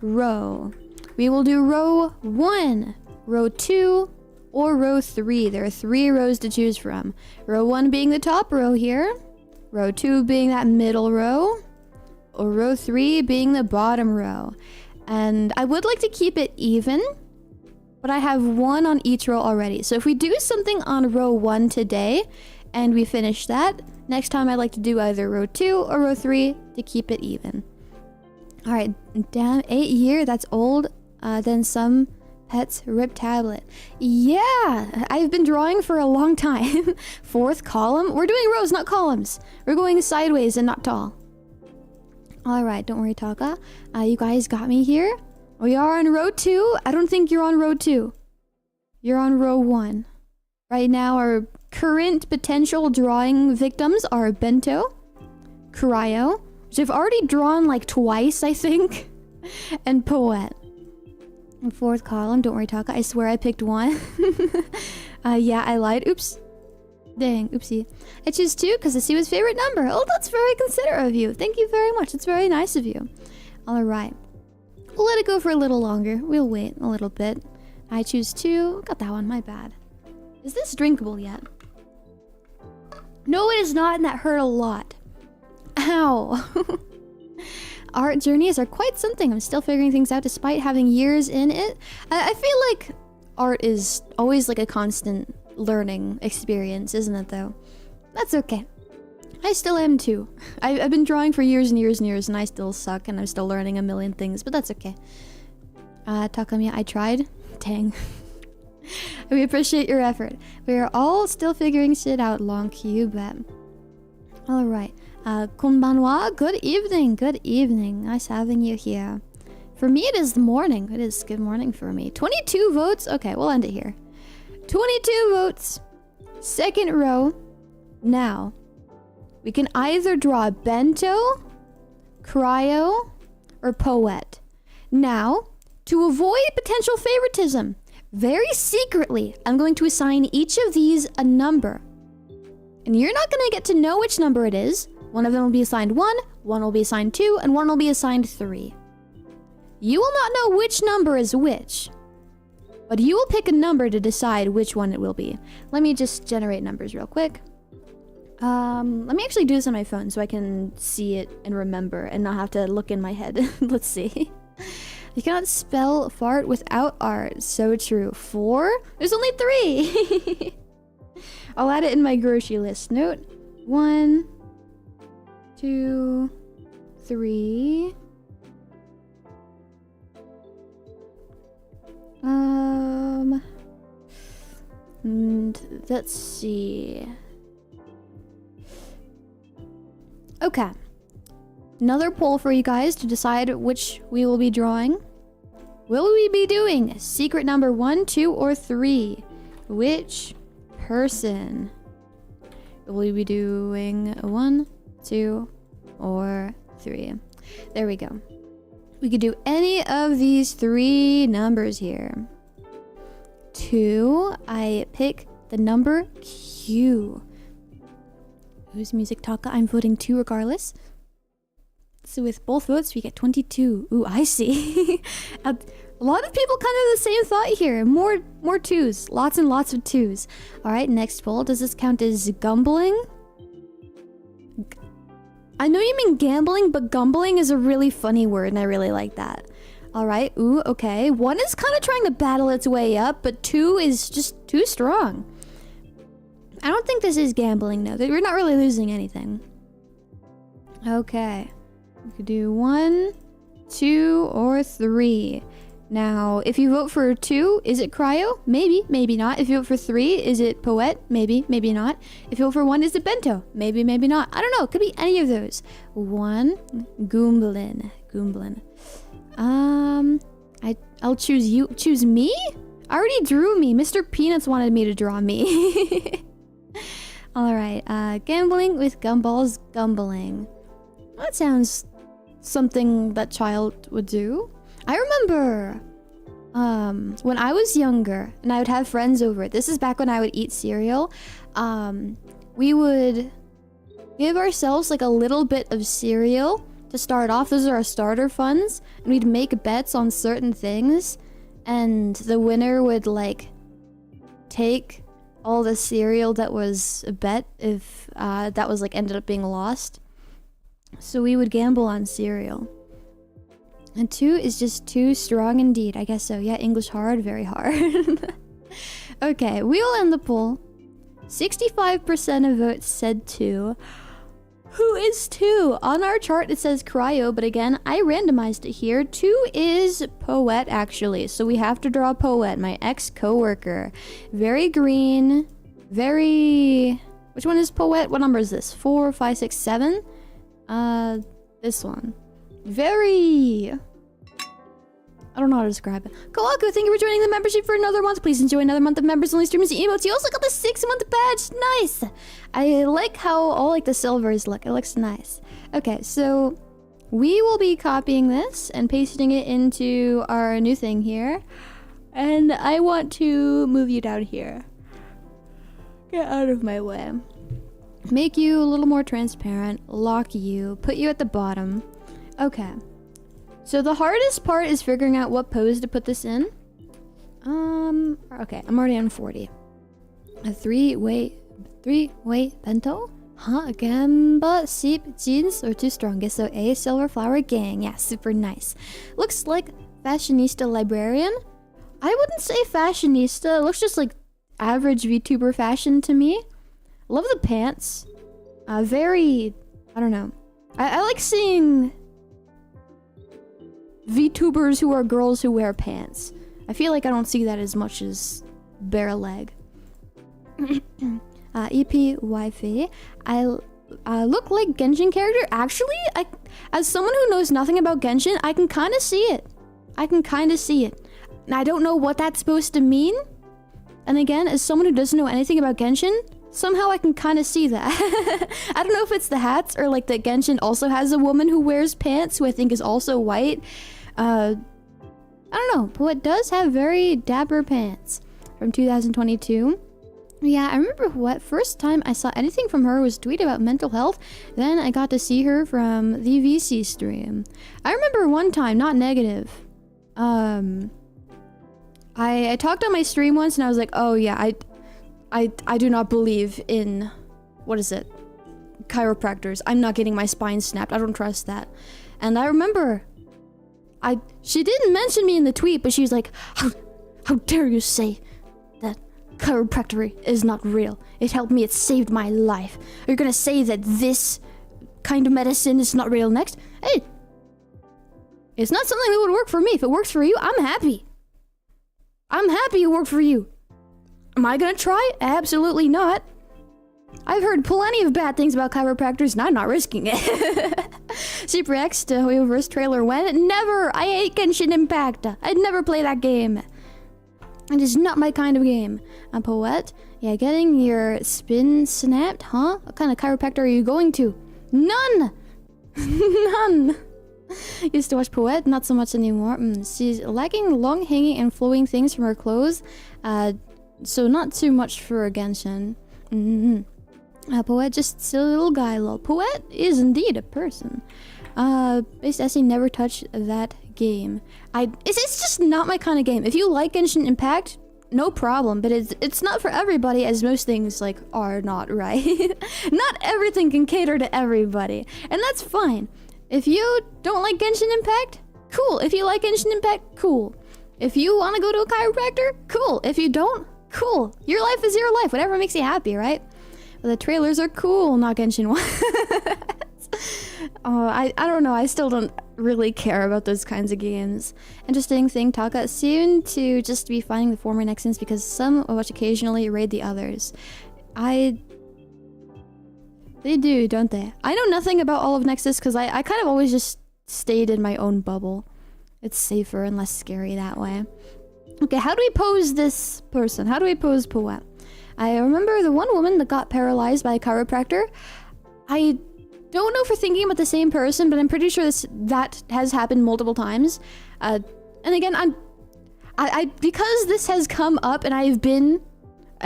row? We will do row 1, row 2, or row 3. There are 3 rows to choose from. Row 1 being the top row here. Row 2 being that middle row, or row 3 being the bottom row. And I would like to keep it even, but I have 1 on each row already. So if we do something on row 1 today, and we finish that, next time I'd like to do either row 2 or row 3 to keep it even. Alright, damn, 8 year, that's old. Then some pets rip tablet. Yeah, I've been drawing for a long time. 4th column. We're doing rows, not columns. We're going sideways and not tall. Alright, don't worry, Taka. You guys got me here. We are on row 2. I don't think you're on row 2. You're on row 1. Right now, our current potential drawing victims are Bento, Cryo, which I've already drawn like twice, I think. and poet. And fourth column, don't worry, Taka. I swear I picked one. Yeah, I lied. Oops. Dang, oopsie. I choose 2 because it's Siwa's favorite number. Oh, that's very considerate of you. Thank you very much. It's very nice of you. Alright. We'll let it go for a little longer. We'll wait a little bit. I choose 2. Got that one, my bad. Is this drinkable yet? No, it is not, and that hurt a lot. Ow. Art journeys are quite something. I'm still figuring things out despite having years in it. I feel like art is always like a constant learning experience, isn't it though? That's okay. I still am too. I've been drawing for years and years and years and I still suck and I'm still learning a million things, but that's okay. Takamiya, I tried. Dang. We appreciate your effort. We are all still figuring shit out, Lonk, you bet. Alright. Konbanwa, good evening, good evening. Nice having you here. For me, it is the morning. It is good morning for me. 22 votes. Okay, we'll end it here. 22 votes. Second row. Now, we can either draw bento, cryo, or poet. Now, to avoid potential favoritism, very secretly, I'm going to assign each of these a number. And you're not going to get to know which number it is. One of them will be assigned 1, one will be assigned 2, and one will be assigned 3. You will not know which number is which, but you will pick a number to decide which one it will be. Let me just generate numbers real quick. Let me actually do this on my phone so I can see it and remember and not have to look in my head. Let's see. You cannot spell fart without art. So true. 4? There's only 3. I'll add it in my grocery list. Note 1, 2, 3. And let's see. Okay. Another poll for you guys to decide which we will be drawing. Will we be doing secret number 1, 2, or 3? Which person will we be doing 1, 2, or 3? There we go. We could do any of these 3 numbers here. 2, I pick the number Q. Who's music, Taka? I'm voting 2 regardless. So with both votes, we get 22. Ooh, I see. A lot of people kind of the same thought here. More 2s. Lots and lots of 2s. Alright, next poll. Does this count as gumbling? I know you mean gambling, but gumbling is a really funny word, and I really like that. Alright, ooh, okay. 1 is kind of trying to battle its way up, but 2 is just too strong. I don't think this is gambling, though. We're not really losing anything. Okay. We could do 1, 2, or 3. Now, if you vote for 2, is it cryo? Maybe, maybe not. If you vote for 3, is it poet? Maybe, maybe not. If you vote for 1, is it bento? Maybe, maybe not. I don't know. It could be any of those. 1, Goomblin. Goomblin. I'll choose you. Choose me? I already drew me. Mr. Peanuts wanted me to draw me. Alright, gambling with gumballs gumbling. That sounds something that child would do. I remember when I was younger and I would have friends over. This is back when I would eat cereal. We would give ourselves like a little bit of cereal to start off. Those are our starter funds. And we'd make bets on certain things. And the winner would like take all the cereal that was a bet if that was like ended up being lost. So we would gamble on cereal. And 2 is just too strong indeed. I guess so. Yeah, English hard, very hard. Okay, we will end the poll. 65% of votes said 2. Who is 2? On our chart it says cryo, but again, I randomized it here. 2 is poet, actually. So we have to draw poet, my ex-coworker. Very green. Very... Which one is poet? What number is this? 4, 5, 6, 7? This one. Very... I don't know how to describe it. Kawaku, thank you for joining the membership for another month. Please enjoy another month of members only streams and emotes. You also got the 6-month badge. Nice. I like how all like the silvers look. It looks nice. Okay, so we will be copying this and pasting it into our new thing here. And I want to move you down here. Get out of my way. Make you a little more transparent. Lock you. Put you at the bottom. Okay. So the hardest part is figuring out what pose to put this in. Okay, I'm already on 40. A three-way bento? Huh? Gamba, sheep, jeans, or too strongest. So A, silver flower gang. Yeah, super nice. Looks like fashionista librarian. I wouldn't say fashionista. It looks just like average VTuber fashion to me. Love the pants. Very, I don't know. I like seeing VTubers who are girls who wear pants. I feel like I don't see that as much as bare leg. EP wifey. I look like Genshin character. Actually, as someone who knows nothing about Genshin, I can kind of see it. I don't know what that's supposed to mean. And again, as someone who doesn't know anything about Genshin, somehow I can kind of see that. I don't know if it's the hats or like that Genshin also has a woman who wears pants who I think is also white. I don't know, but it does have very dapper pants from 2022. Yeah, I remember what first time I saw anything from her was a tweet about mental health. Then I got to see her from the VC stream. I remember one time, not negative. I talked on my stream once and I was like, oh yeah, I do not believe in, what is it? Chiropractors. I'm not getting my spine snapped. I don't trust that. And I remember, she didn't mention me in the tweet, but she was like, how dare you say that chiropractic is not real? It helped me. It saved my life. You're gonna say that this kind of medicine is not real next? Hey, it's not something that would work for me. If it works for you, I'm happy. I'm happy it worked for you. Am I gonna try? Absolutely not. I've heard plenty of bad things about chiropractors and I'm not risking it. Super X to whoever's trailer went. Never! I hate Genshin Impact. I'd never play that game. It is not my kind of game. A poet? Yeah, getting your spin snapped? Huh? What kind of chiropractor are you going to? None! None! Used to watch Poet, not so much anymore. She's lacking long hanging and flowing things from her clothes. So not too much for a Genshin. Poet, just a little guy, lol. Poet is indeed a person. Base Essie never touched that game. It's just not my kind of game. If you like Genshin Impact, no problem, but it's not for everybody, as most things like are not, right? Not everything can cater to everybody, and that's fine. If you don't like Genshin Impact, cool. If you like Genshin Impact, cool. If you want to go to a chiropractor, cool. If you don't, cool. Your life is your life. Whatever makes you happy, right? But the trailers are cool, not Genshin ones. I don't know. I still don't really care about those kinds of games. Interesting thing, Taka seem to just be finding the former Nexans because some of which occasionally raid the others. They do, don't they? I know nothing about all of Nexus because I kind of always just stayed in my own bubble. It's safer and less scary that way. Okay, how do we pose this person? How do we pose Poet? I remember the one woman that got paralyzed by a chiropractor. I don't know if we're thinking about the same person, but I'm pretty sure that has happened multiple times. And again, I because this has come up and I've been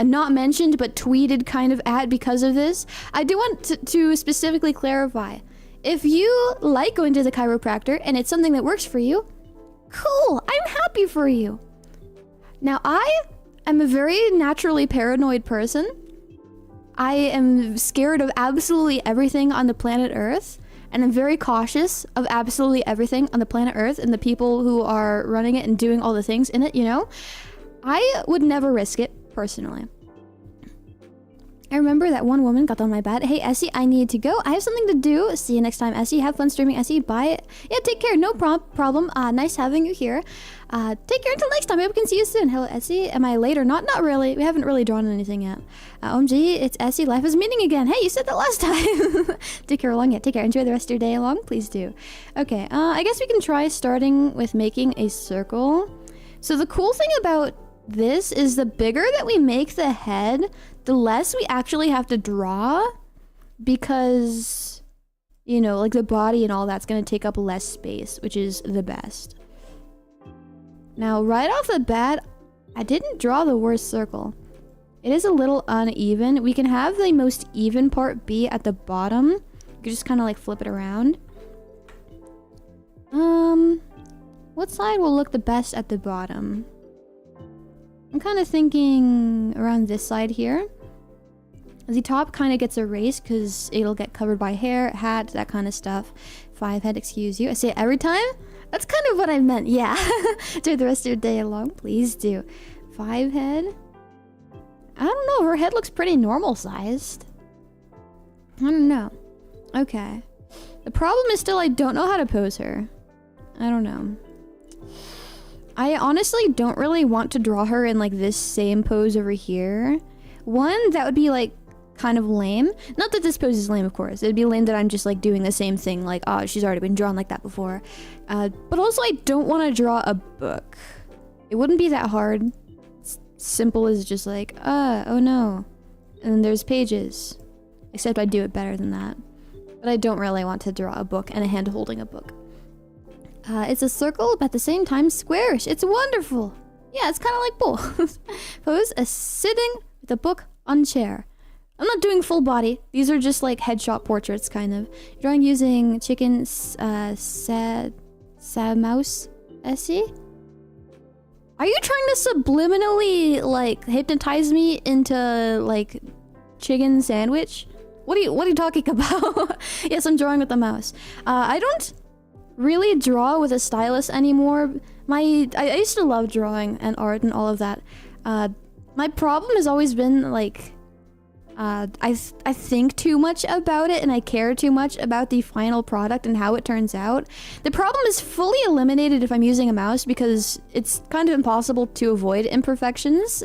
not mentioned but tweeted kind of at because of this, I do want to specifically clarify. If you like going to the chiropractor and it's something that works for you, cool, I'm happy for you. Now, I am a very naturally paranoid person. I am scared of absolutely everything on the planet Earth, and I'm very cautious of absolutely everything on the planet Earth and the people who are running it and doing all the things in it, you know? I would never risk it, personally. I remember that one woman got on my bed. Hey, Essie, I need to go. I have something to do. See you next time, Essie. Have fun streaming, Essie. Bye. Yeah, take care. No problem. Nice having you here. Take care until next time. I hope we can see you soon. Hello, Essie. Am I late or not? Not really. We haven't really drawn anything yet. OMG, it's Essie. Life is meaning again. Hey, you said that last time. Take care along. Yeah, take care. Enjoy the rest of your day along. Please do. Okay, I guess we can try starting with making a circle. So the cool thing about this is the bigger that we make the head, the less we actually have to draw, because you know, like the body and all that's gonna take up less space, which is the best. Now, right off the bat, I didn't draw the worst circle. It is a little uneven. We can have the most even part be at the bottom. You can just kind of like flip it around. What side will look the best at the bottom? I'm kind of thinking around this side here. The top kind of gets erased because it'll get covered by hair, hat, that kind of stuff. 5 head, excuse you. I say it every time? That's kind of what I meant, yeah. Do the rest of your day along, please do. 5 head. I don't know, her head looks pretty normal sized. I don't know. Okay. The problem is still I don't know how to pose her. I don't know. I honestly don't really want to draw her in like this same pose over here. One, that would be like kind of lame. Not that this pose is lame, of course. It'd be lame that I'm just like doing the same thing, like, oh, she's already been drawn like that before. But also I don't want to draw a book. It wouldn't be that hard. It's simple as just like, oh no. And then there's pages. Except I do it better than that. But I don't really want to draw a book and a hand holding a book. It's a circle, but at the same time squarish. It's wonderful. Yeah, it's kind of like both. Pose a sitting with a book on chair. I'm not doing full body. These are just like headshot portraits, kind of. Drawing using chicken sad mouse essie. Are you trying to subliminally like hypnotize me into like chicken sandwich? What are you talking about? Yes, I'm drawing with the mouse. I don't really draw with a stylus anymore. I used to love drawing and art and all of that. My problem has always been like I think too much about it and I care too much about the final product and how it turns out. The problem is fully eliminated if I'm using a mouse because it's kind of impossible to avoid imperfections.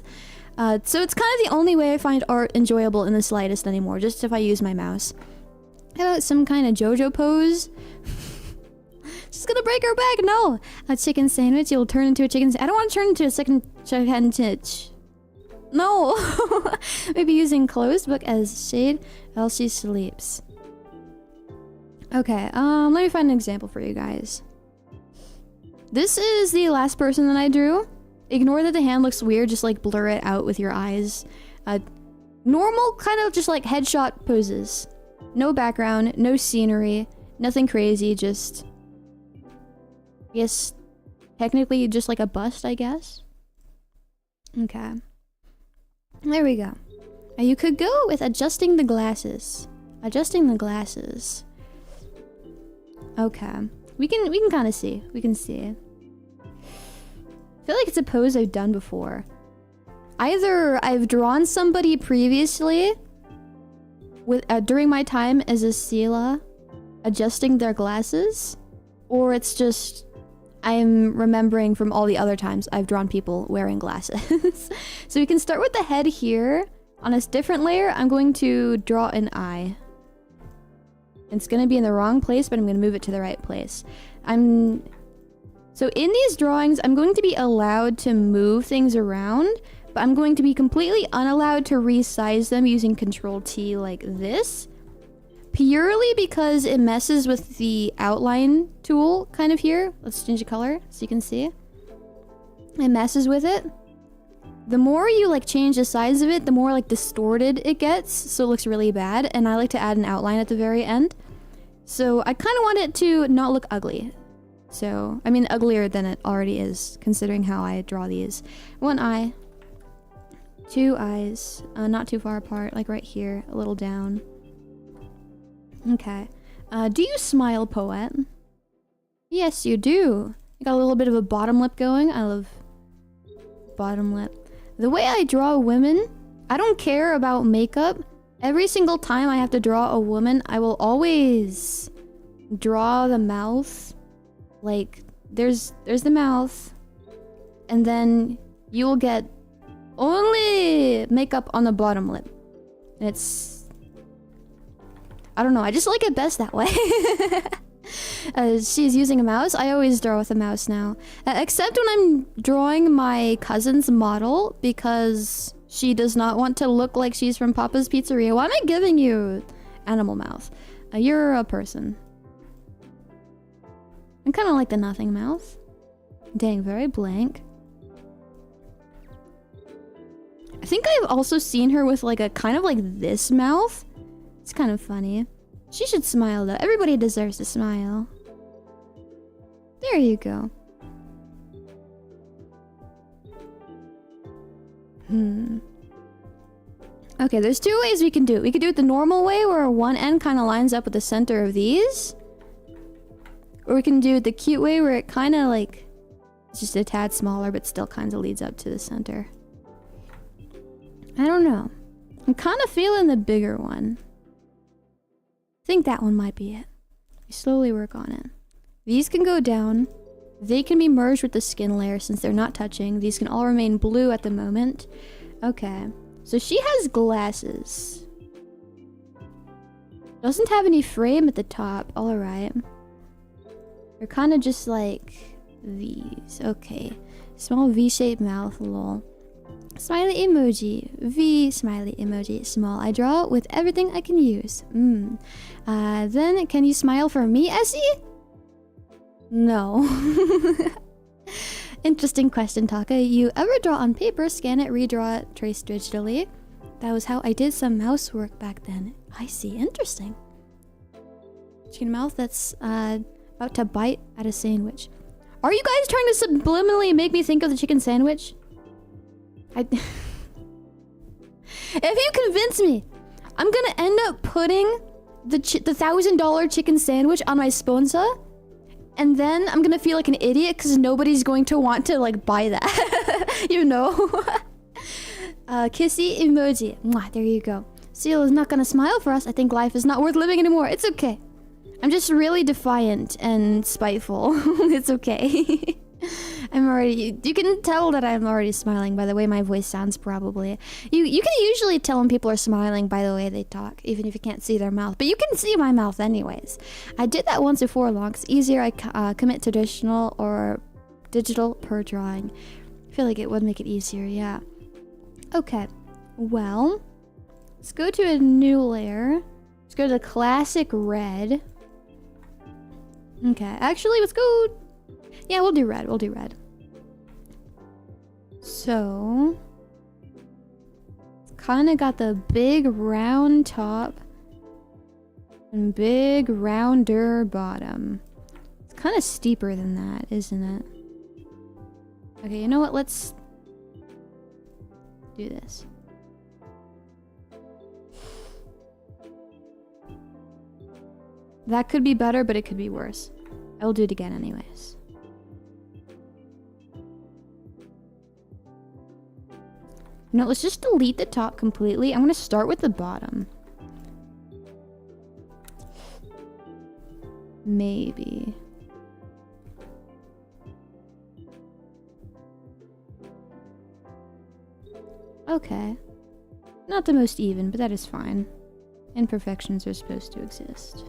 So it's kind of the only way I find art enjoyable in the slightest anymore, just if I use my mouse. How about some kind of JoJo pose? She's gonna break her back. No, a chicken sandwich. You'll turn into a chicken. I don't want to turn into a second chicken sandwich. No. Maybe using closed book as shade while she sleeps. Okay. Let me find an example for you guys. This is the last person that I drew. Ignore that the hand looks weird. Just like blur it out with your eyes. Normal kind of just like headshot poses. No background. No scenery. Nothing crazy. Just. Yes, technically just like a bust, I guess. Okay. There we go. You could go with adjusting the glasses. Adjusting the glasses. Okay. We can kind of see. We can see it. I feel like it's a pose I've done before. Either I've drawn somebody previously with during my time as Esila adjusting their glasses, or it's just I'm remembering from all the other times I've drawn people wearing glasses. So we can start with the head here. On a different layer, I'm going to draw an eye. It's going to be in the wrong place, but I'm going to move it to the right place. So in these drawings, I'm going to be allowed to move things around, but I'm going to be completely unallowed to resize them using Control-T like this. Purely because it messes with the outline tool kind of here. Let's change the color so you can see. It messes with it. The more you like change the size of it, the more like distorted it gets. So it looks really bad. And I like to add an outline at the very end. So I kind of want it to not look ugly. So, I mean, uglier than it already is, considering how I draw these. 1 eye. 2 eyes. Not too far apart, like right here, a little down. Okay. Do you smile, poet? Yes, you do. You got a little bit of a bottom lip going. I love bottom lip. The way I draw women, I don't care about makeup. Every single time I have to draw a woman, I will always draw the mouth. Like, there's the mouth. And then you will get only makeup on the bottom lip. And it's... I don't know, I just like it best that way. She's using a mouse. I always draw with a mouse now. Except when I'm drawing my cousin's model, because she does not want to look like she's from Papa's Pizzeria. Why am I giving you animal mouth? You're a person. I kind of like the nothing mouth. Dang, very blank. I think I've also seen her with like a kind of like this mouth. It's kind of funny. She should smile though. Everybody deserves to smile. There you go. Okay, there's two ways we can do it. We could do it the normal way where one end kind of lines up with the center of these. Or we can do it the cute way where it kind of like... It's just a tad smaller but still kind of leads up to the center. I don't know. I'm kind of feeling the bigger one. I think that one might be it. We slowly work on it. These can go down. They can be merged with the skin layer since they're not touching. These can all remain blue at the moment. Okay. So she has glasses. Doesn't have any frame at the top. Alright. They're kind of just like these. Okay. Small V-shaped mouth. Lol. Smiley emoji. V smiley emoji. Small. I draw with everything I can use. Then can you smile for me, Essie? No. Interesting question, Taka. You ever draw on paper, scan it, redraw it, trace digitally? That was how I did some mouse work back then. I see. Interesting. Chicken mouth that's about to bite at a sandwich. Are you guys trying to subliminally make me think of the chicken sandwich? If you convince me, I'm gonna end up putting the $1,000 chicken sandwich on my sponsor, and then I'm gonna feel like an idiot because nobody's going to want to like buy that. You know? Kissy emoji. Mwah, there you go. Seal is not gonna smile for us. I think life is not worth living anymore. It's okay. I'm just really defiant and spiteful. It's okay. I'm already... You can tell that I'm already smiling by the way my voice sounds, probably. You can usually tell when people are smiling by the way they talk, even if you can't see their mouth. But you can see my mouth anyways. I did that once before long. It's easier I commit traditional or digital per drawing. I feel like it would make it easier, yeah. Okay. Well, let's go to a new layer. Let's go to the classic red. Okay, actually, let's go... Yeah, we'll do red. We'll do red. So... It's kind of got the big round top and big rounder bottom. It's kind of steeper than that, isn't it? Okay, you know what? Let's do this. That could be better, but it could be worse. I will do it again anyways. No, let's just delete the top completely. I'm gonna start with the bottom. Maybe. Okay. Not the most even, but that is fine. Imperfections are supposed to exist.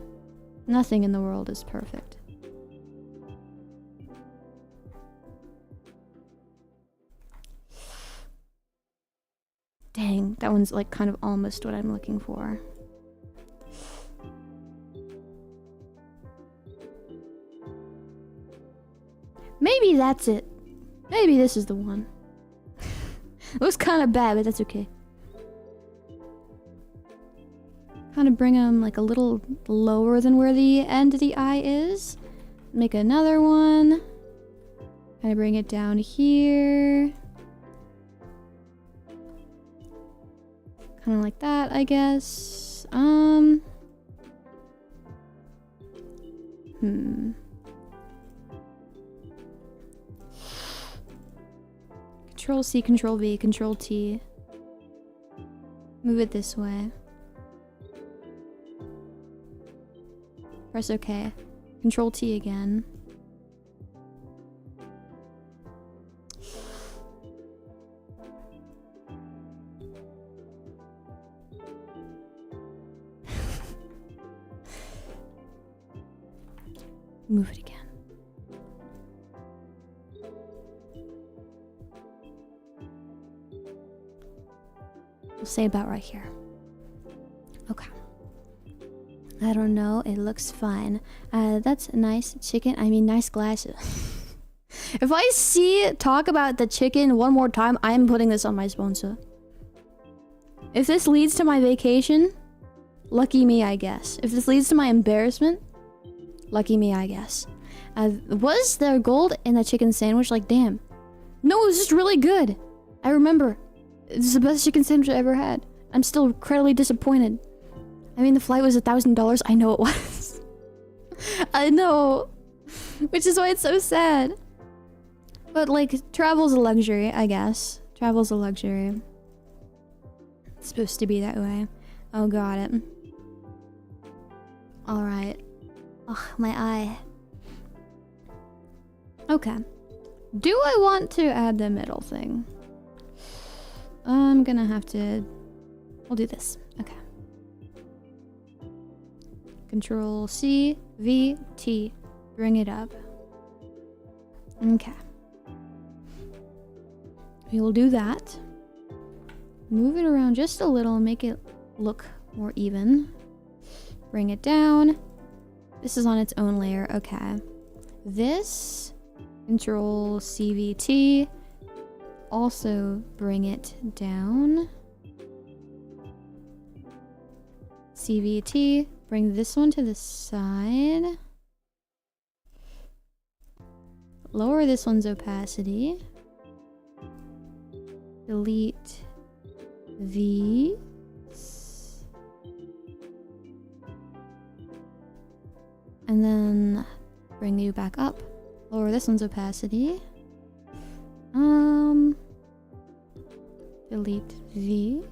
Nothing in the world is perfect. Dang, that one's like kind of almost what I'm looking for. Maybe that's it. Maybe this is the one. It was kind of bad, but that's okay. Kind of bring them like a little lower than where the end of the eye is. Make another one. Kind of bring it down here. Kind of like that, I guess. Control C, Control V, Control T. Move it this way. Press OK. Control T again. Move it again. We'll say about right here. Okay. I don't know. It looks fine. That's nice chicken. I mean, nice glasses. If I talk about the chicken one more time, I'm putting this on my sponsor. If this leads to my vacation, lucky me, I guess. If this leads to my embarrassment, lucky me, I guess. Was there gold in the chicken sandwich? Like, damn. No, it was just really good. I remember. It's the best chicken sandwich I ever had. I'm still incredibly disappointed. I mean, the flight was $1,000. I know it was. I know. Which is why it's so sad. But, like, travel's a luxury, I guess. Travel's a luxury. It's supposed to be that way. Oh, got it. Alright. Oh, my eye. Okay. Do I want to add the middle thing? I'm gonna have to... We'll do this. Okay. Control C, V, T. Bring it up. Okay. We'll do that. Move it around just a little, make it look more even. Bring it down. This is on its own layer. Okay. This, Control CVT. Also bring it down. CVT. Bring this one to the side. Lower this one's opacity. Delete these. And then bring you back up. Lower this one's opacity. Delete these.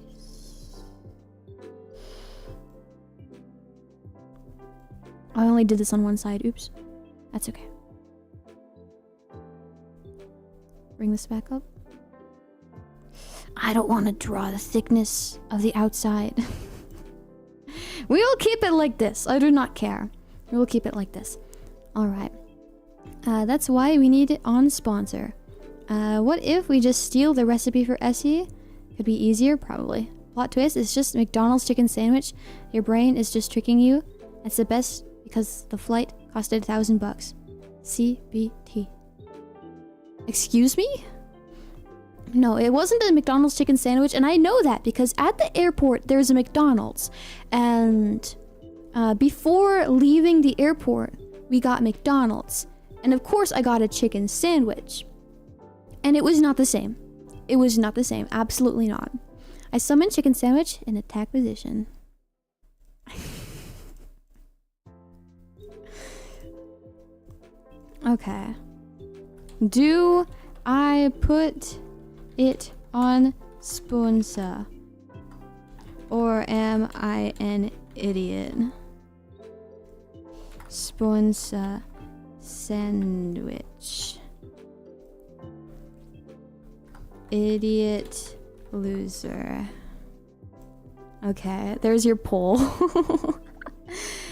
I only did this on one side. Oops. That's okay. Bring this back up. I don't want to draw the thickness of the outside. We will keep it like this. I do not care. We will keep it like this. Alright. That's why we need it on sponsor. What if we just steal the recipe for Essie? Could be easier, probably. Plot twist, it's just McDonald's chicken sandwich. Your brain is just tricking you. It's the best because the flight costed $1,000. CBT. Excuse me? No, it wasn't a McDonald's chicken sandwich, and I know that because at the airport there's a McDonald's. And before leaving the airport, we got McDonald's. And of course I got a chicken sandwich. And it was not the same. It was not the same. Absolutely not. I summoned chicken sandwich in attack position. Okay. Do I put it on sponsor? Or am I an idiot? Sponsor sandwich. Idiot loser. Okay, there's your poll.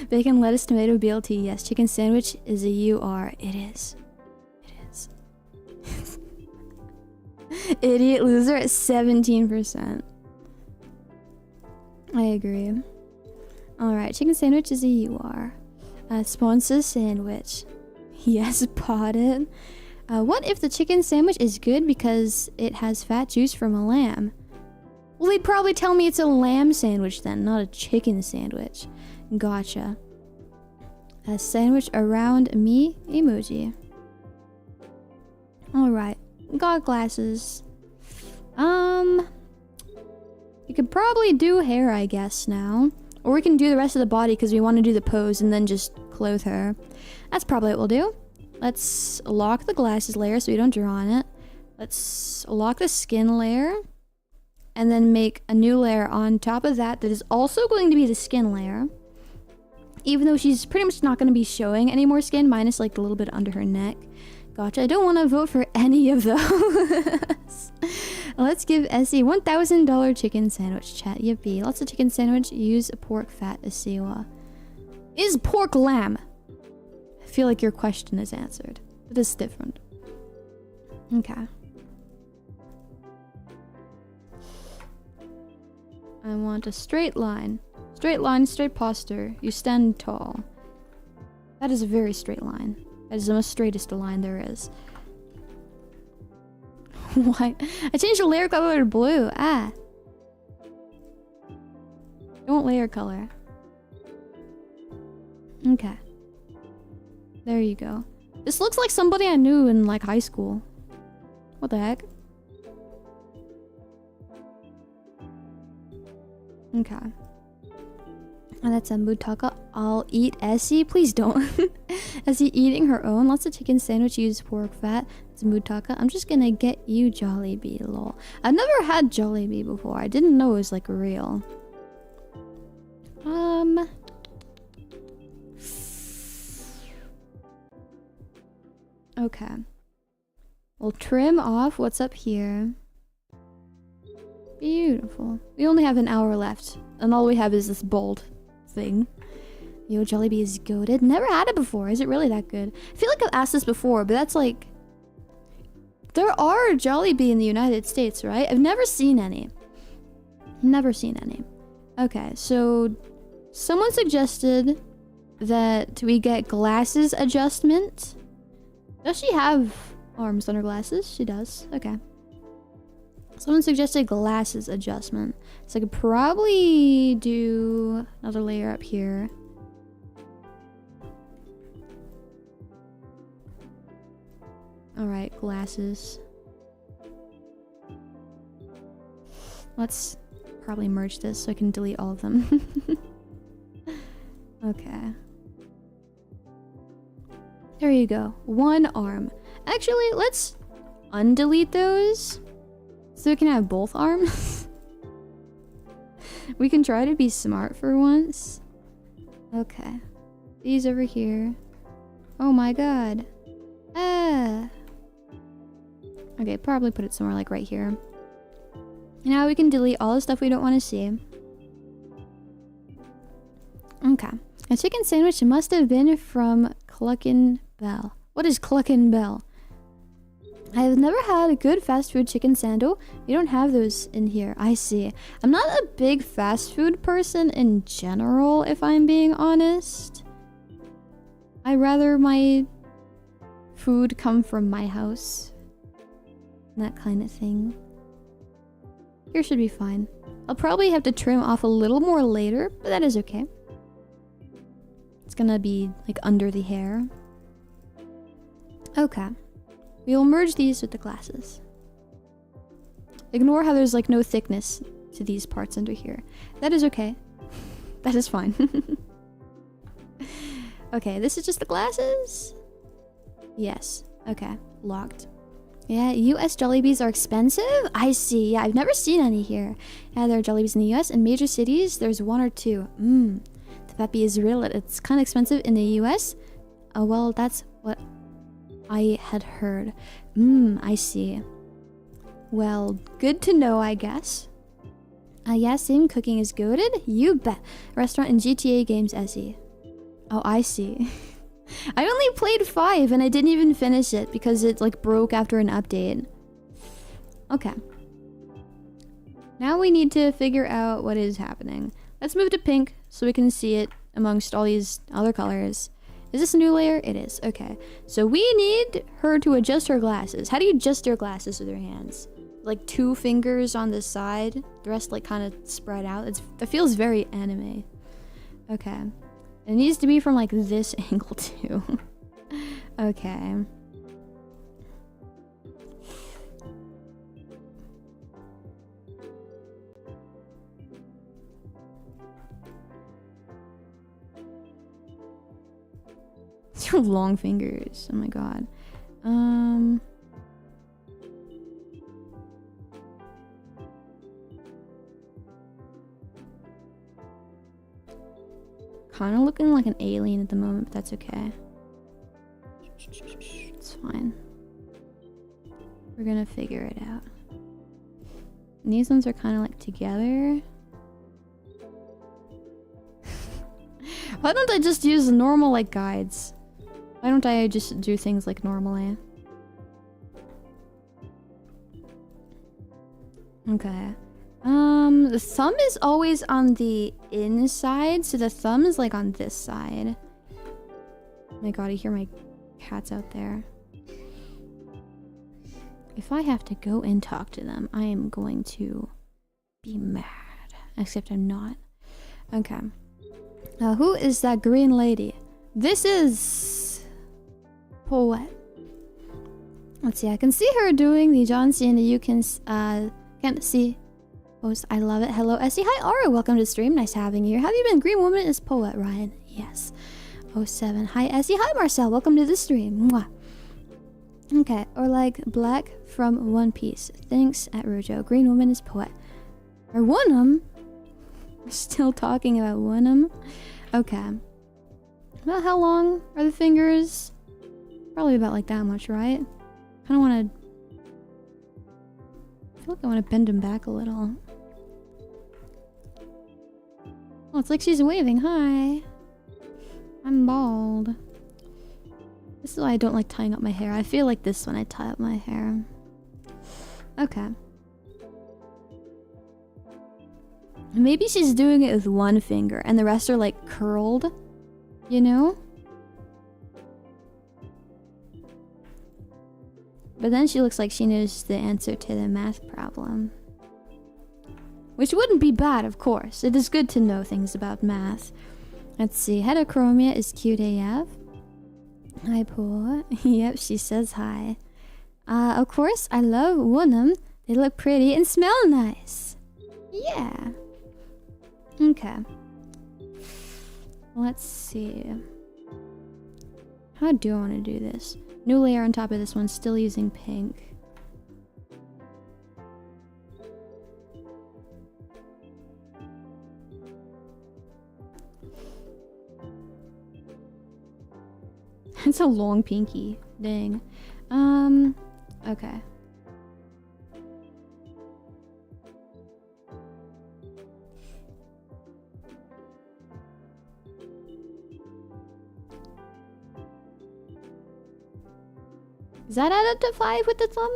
Bacon, lettuce, tomato, BLT. Yes, chicken sandwich is a UR. It is. It is. Idiot loser at 17%. I agree. Alright, chicken sandwich is a UR. Sponsor sandwich. Yes, potted. What if the chicken sandwich is good because it has fat juice from a lamb? Well, they'd probably tell me it's a lamb sandwich then, not a chicken sandwich. Gotcha. A sandwich around me emoji. Alright. Got glasses. You could probably do hair, I guess, now. Or we can do the rest of the body because we want to do the pose and then just clothe her. That's probably what we'll do. Let's lock the glasses layer so we don't draw on it. Let's lock the skin layer. And then make a new layer on top of that that is also going to be the skin layer. Even though she's pretty much not going to be showing any more skin, minus like a little bit under her neck. Gotcha. I don't want to vote for any of those. Let's give Essie $1,000 chicken sandwich, chat. Yippee. Lots of chicken sandwich. Use pork fat, Esila. Is pork lamb? I feel like your question is answered. But it's different. Okay. I want a straight line. Straight line, straight posture. You stand tall. That is a very straight line. That is the most straightest line there is. Why? I changed the layer color to blue. Ah. Don't layer color. Okay. There you go. This looks like somebody I knew in like high school. What the heck? Okay. And that's a mutaka. I'll eat Essie. Please don't. Essie eating her own. Lots of chicken sandwich. Use pork fat. It's a mutaka. I'm just gonna get you Jollibee, lol. I've never had Jollibee before. I didn't know it was like real. Okay. We'll trim off what's up here. Beautiful. We only have an hour left. And all we have is this bold thing. Yo, Jollibee is goated. Never had it before. Is it really that good? I feel like I've asked this before, but that's like... There are Jollibee in the United States, right? I've never seen any. Never seen any. Okay, so... Someone suggested that we get glasses adjustment. Does she have arms under glasses? She does. Okay. Someone suggested glasses adjustment. So I could probably do another layer up here. Alright, glasses. Let's probably merge this so I can delete all of them. Okay. There you go. One arm. Actually, let's undelete those so we can have both arms. We can try to be smart for once. Okay. These over here. Oh my god. Ah. Okay, probably put it somewhere like right here. Now we can delete all the stuff we don't want to see. Okay. A chicken sandwich must have been from Cluckin' Bell. What is Cluckin' Bell? I have never had a good fast food chicken sando. You don't have those in here. I see. I'm not a big fast food person in general, if I'm being honest. I'd rather my food come from my house. That kind of thing. Here should be fine. I'll probably have to trim off a little more later, but that is okay. It's gonna be like under the hair. Okay. We will merge these with the glasses. Ignore how there's like no thickness to these parts under here. That is okay. That is fine. Okay, this is just the glasses? Yes. Okay, locked. Yeah, US Jollibees are expensive? I see. Yeah, I've never seen any here. Yeah, there are Jollibees in the US. In major cities, there's one or two. The peppy is real. It's kind of expensive in the US. Oh, well, that's what I had heard. I see. Well, good to know, I guess. Yeah, same cooking is goated? You bet. Restaurant in GTA games, Essie. Oh, I see. I only played 5 and I didn't even finish it because it like broke after an update. Okay. Now we need to figure out what is happening. Let's move to pink so we can see it amongst all these other colors. Is this a new layer? It is. Okay. So we need her to adjust her glasses. How do you adjust your glasses with your hands? Like 2 fingers on the side, the rest like kind of spread out. It feels very anime. Okay. It needs to be from like this angle too. Okay. Your long fingers. Oh my god. Kind of looking like an alien at the moment, but that's okay. It's fine. We're gonna figure it out. And these ones are kind of like together. Why don't I just use normal like guides? Why don't I just do things like normally? Okay. The thumb is always on the inside, so the thumb is like on this side. Oh my god, I hear my cats out there. If I have to go and talk to them, I am going to be mad. Except I'm not. Okay. Who is that green lady? This is... Poet. Let's see, I can see her doing the John Cena. You can, can't see. Post, I love it. Hello, Essie. Hi, Aura. Welcome to the stream. Nice having you here. Have you been? Green Woman is Poet, Ryan. Yes. 07. Hi, Essie. Hi, Marcel. Welcome to the stream. Mwah. Okay, or like Black from One Piece. Thanks at Rujo. Green Woman is Poet. Or Onum? We're still talking about Onum? Okay. Well, how long are the fingers? Probably about like that much, right? I don't want to... I feel like I want to bend them back a little. Oh, it's like she's waving. Hi. I'm bald. This is why I don't like tying up my hair. I feel like this when I tie up my hair. Okay. Maybe she's doing it with one finger and the rest are like curled. You know? But then she looks like she knows the answer to the math problem. Which wouldn't be bad, of course. It is good to know things about math. Let's see. Heterochromia is cute AF. Hi, Paul. Yep, she says hi. Of course, I love Onum. They look pretty and smell nice. Yeah. Okay. Let's see. How do I want to do this? New layer on top of this one, still using pink. It's a long pinky. Dang. Okay. Is that add up to 5 with the thumb?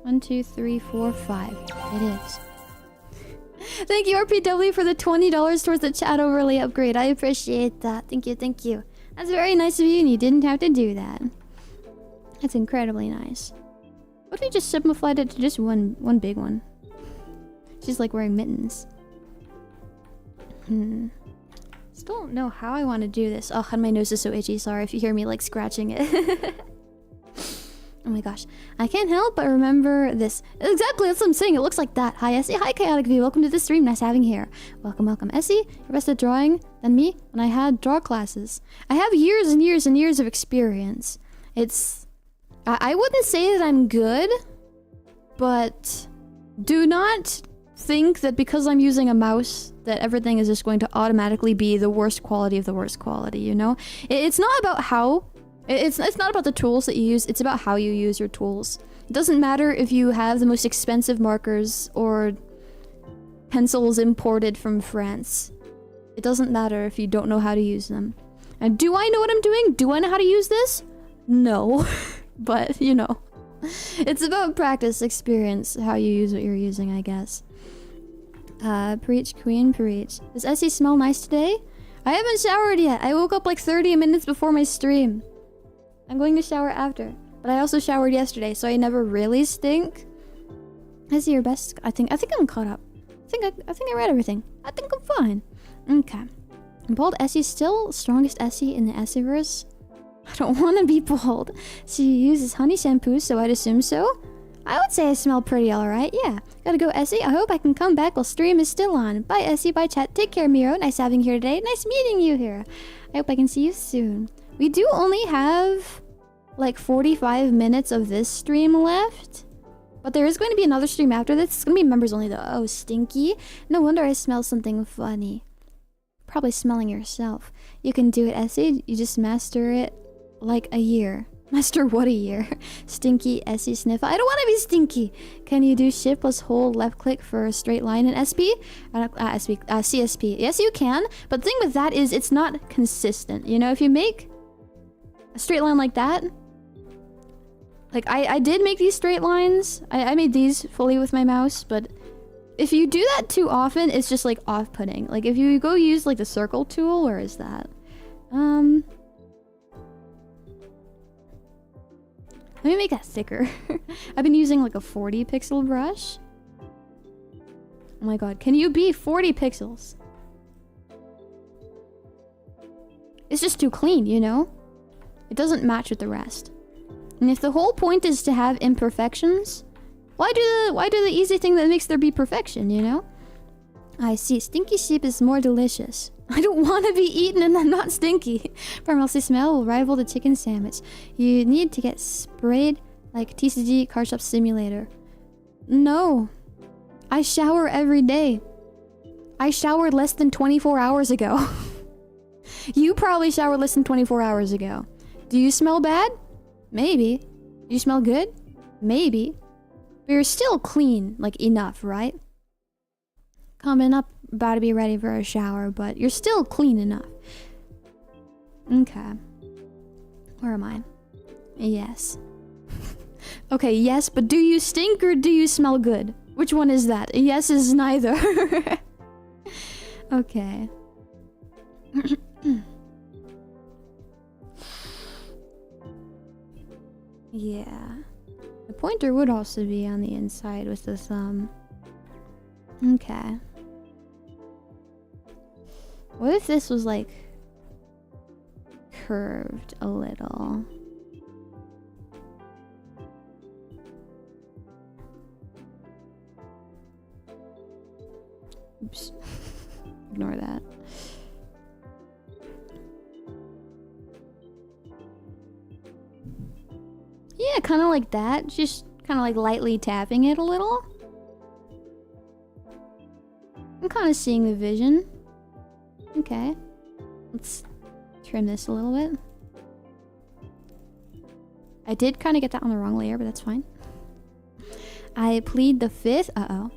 1, 2, 3, 4, 5. It is. Thank you, RPW, for the $20 towards the chat overlay upgrade. I appreciate that. Thank you, thank you. That's very nice of you, and you didn't have to do that. That's incredibly nice. What if we just simplified it to just one big one? She's like wearing mittens. Still don't know how I want to do this. Oh, and my nose is so itchy. Sorry if you hear me like scratching it. Oh my gosh. I can't help but remember this. Exactly, that's what I'm saying. It looks like that. Hi, Essie. Hi, Chaotic V. Welcome to the stream. Nice having you here. Welcome, welcome. Essie, you're best at drawing than me when I had draw classes. I have years and years and years of experience. It's... I wouldn't say that I'm good, but do not think that because I'm using a mouse that everything is just going to automatically be the worst quality of the worst quality, you know? It's not about how... It's not about the tools that you use, it's about how you use your tools. It doesn't matter if you have the most expensive markers or pencils imported from France. It doesn't matter if you don't know how to use them. And do I know what I'm doing? Do I know how to use this? No. But, you know. It's about practice, experience, how you use what you're using, I guess. Preach, queen, preach. Does Essie smell nice today? I haven't showered yet. I woke up like 30 minutes before my stream. I'm going to shower after. But I also showered yesterday, so I never really stink. Essie, your best... I think I'm caught up. I think I read everything. I think I'm fine. Okay. Bald Essie still strongest Essie in the Essieverse? I don't want to be bald. She uses honey shampoo, so I'd assume so. I would say I smell pretty alright, yeah. Gotta go, Essie. I hope I can come back while stream is still on. Bye, Essie. Bye, chat. Take care, Miro. Nice having you here today. Nice meeting you here. I hope I can see you soon. We do only have like 45 minutes of this stream left. But there is going to be another stream after this. It's going to be members only though. Oh, stinky. No wonder I smell something funny. Probably smelling yourself. You can do it, Essie. You just master it like a year. Master what a year? Stinky Essie sniff. I don't want to be stinky. Can you do shift plus hold left click for a straight line in SP? CSP. Yes, you can. But the thing with that is it's not consistent. You know, if you make a straight line like that, Like, I did make these straight lines. I made these fully with my mouse, but if you do that too often, it's just, like, off-putting. Like, if you go use, like, the circle tool, where is that? Let me make that thicker. I've been using, like, a 40 pixel brush. Oh my god, can you be 40 pixels? It's just too clean, you know? It doesn't match with the rest. And if the whole point is to have imperfections, why do the easy thing that makes there be perfection, you know? I see. Stinky sheep is more delicious. I don't want to be eaten and I'm not stinky. Pharmacy smell will rival the chicken sandwich. You need to get sprayed like TCG Car Shop Simulator. No. I shower every day. I showered less than 24 hours ago. You probably showered less than 24 hours ago. Do you smell bad? Maybe. Do you smell good? Maybe. But you're still clean, like, enough, right? Coming up, about to be ready for a shower, but you're still clean enough. Okay. Where am I? Yes. Okay, yes, but do you stink or do you smell good? Which one is that? Yes is neither. Okay. Yeah. The pointer would also be on the inside with the thumb. Okay. What if this was, like, curved a little? Oops. Ignore that. Yeah, kind of like that. Just kind of like lightly tapping it a little. I'm kind of seeing the vision. Okay. Let's trim this a little bit. I did kind of get that on the wrong layer, but that's fine. I plead the fifth. Uh-oh.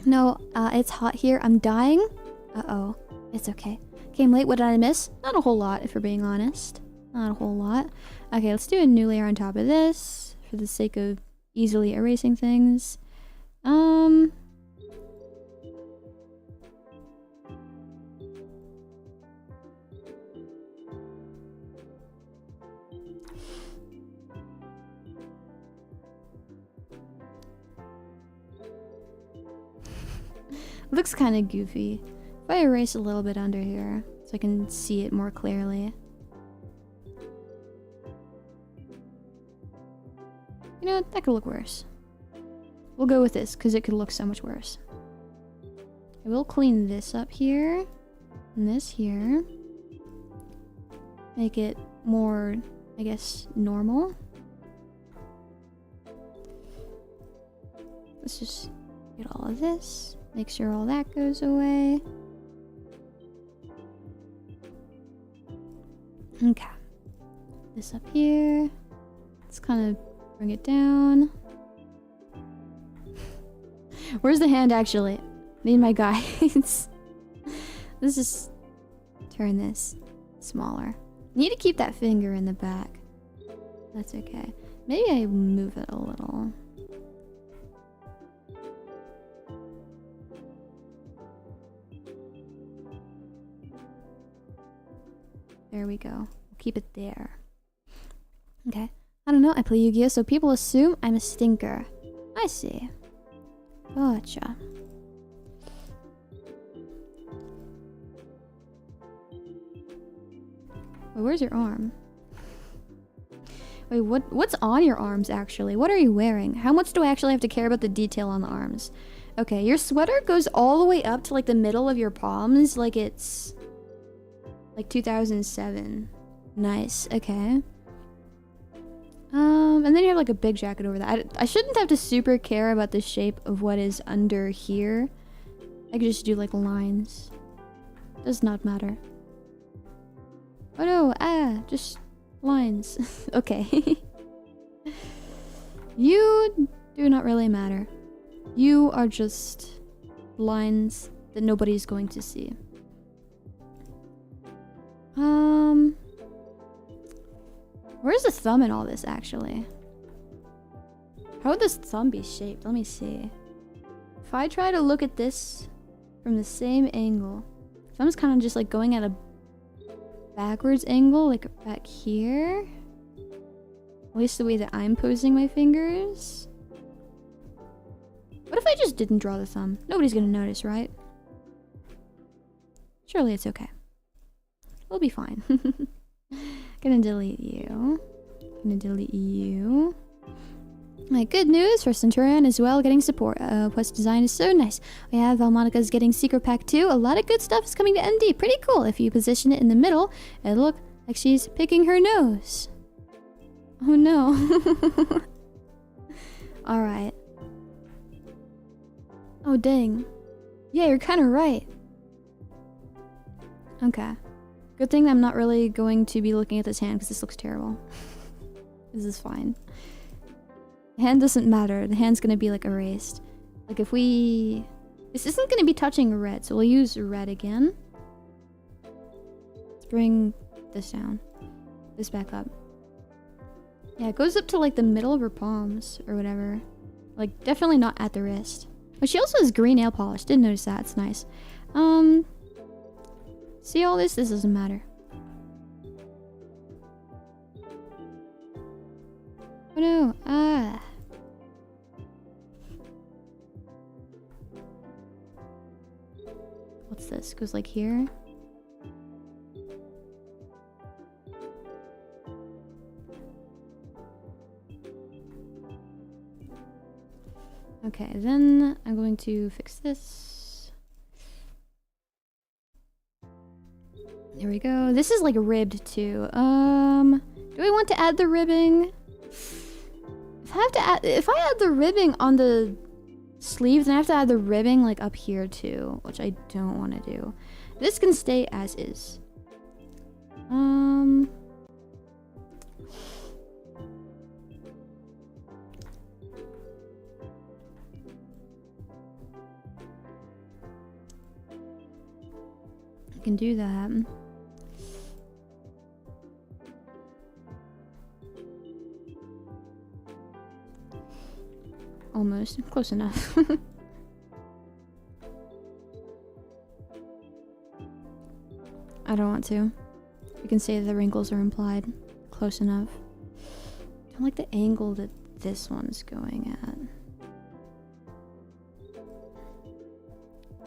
No, it's hot here. I'm dying. Uh-oh. It's okay. Came late. What did I miss? Not a whole lot, if we're being honest. Not a whole lot. Okay, let's do a new layer on top of this for the sake of easily erasing things. Looks kind of goofy. If I erase a little bit under here so I can see it more clearly. You know what? That could look worse. We'll go with this because it could look so much worse. I will clean this up here and this here. Make it more, I guess, normal. Let's just get all of this. Make sure all that goes away. Okay. This up here. Let's kind of bring it down. Where's the hand actually? Need my guides. Let's just turn this smaller. Need to keep that finger in the back. That's okay. Maybe I move it a little. There we go. We'll keep it there. Okay. I don't know. I play Yu-Gi-Oh! So people assume I'm a stinker. I see. Gotcha. Wait, where's your arm? Wait, what's on your arms actually? What are you wearing? How much do I actually have to care about the detail on the arms? Okay, your sweater goes all the way up to like the middle of your palms, like it's like 2007. Nice. Okay. And then you have like a big jacket over that. I shouldn't have to super care about the shape of what is under here. I could just do like lines. Does not matter. Oh no, just lines. Okay. You do not really matter. You are just lines that nobody's going to see. Where's the thumb in all this, actually? How would this thumb be shaped? Let me see. If I try to look at this from the same angle, thumb's kind of just like going at a backwards angle, like back here. At least the way that I'm posing my fingers. What if I just didn't draw the thumb? Nobody's gonna notice, right? Surely it's okay. We'll be fine. Gonna delete you. Gonna delete you. My good news for Centurion as well, getting support. Quest design is so nice. We have Almonica's getting secret pack too. A lot of good stuff is coming to MD. Pretty cool. If you position it in the middle, it'll look like she's picking her nose. Oh no. Alright. Oh dang. Yeah, you're kind of right. Okay. Good thing I'm not really going to be looking at this hand because this looks terrible. This is fine. The hand doesn't matter. The hand's gonna be like erased. Like if we... This isn't gonna be touching red, so we'll use red again. Let's bring this down. This back up. Yeah, it goes up to like the middle of her palms or whatever. Like definitely not at the wrist. But she also has green nail polish. Didn't notice that. It's nice. See all this? This doesn't matter. Oh no. Ah. What's this? Goes like here. Okay, then I'm going to fix this. There we go. This is like ribbed too. Do I want to add the ribbing? If I add the ribbing on the sleeves, then I have to add the ribbing like up here too, which I don't want to do. This can stay as is. I can do that. Almost. Close enough. I don't want to. You can say the wrinkles are implied. Close enough. I don't like the angle that this one's going at.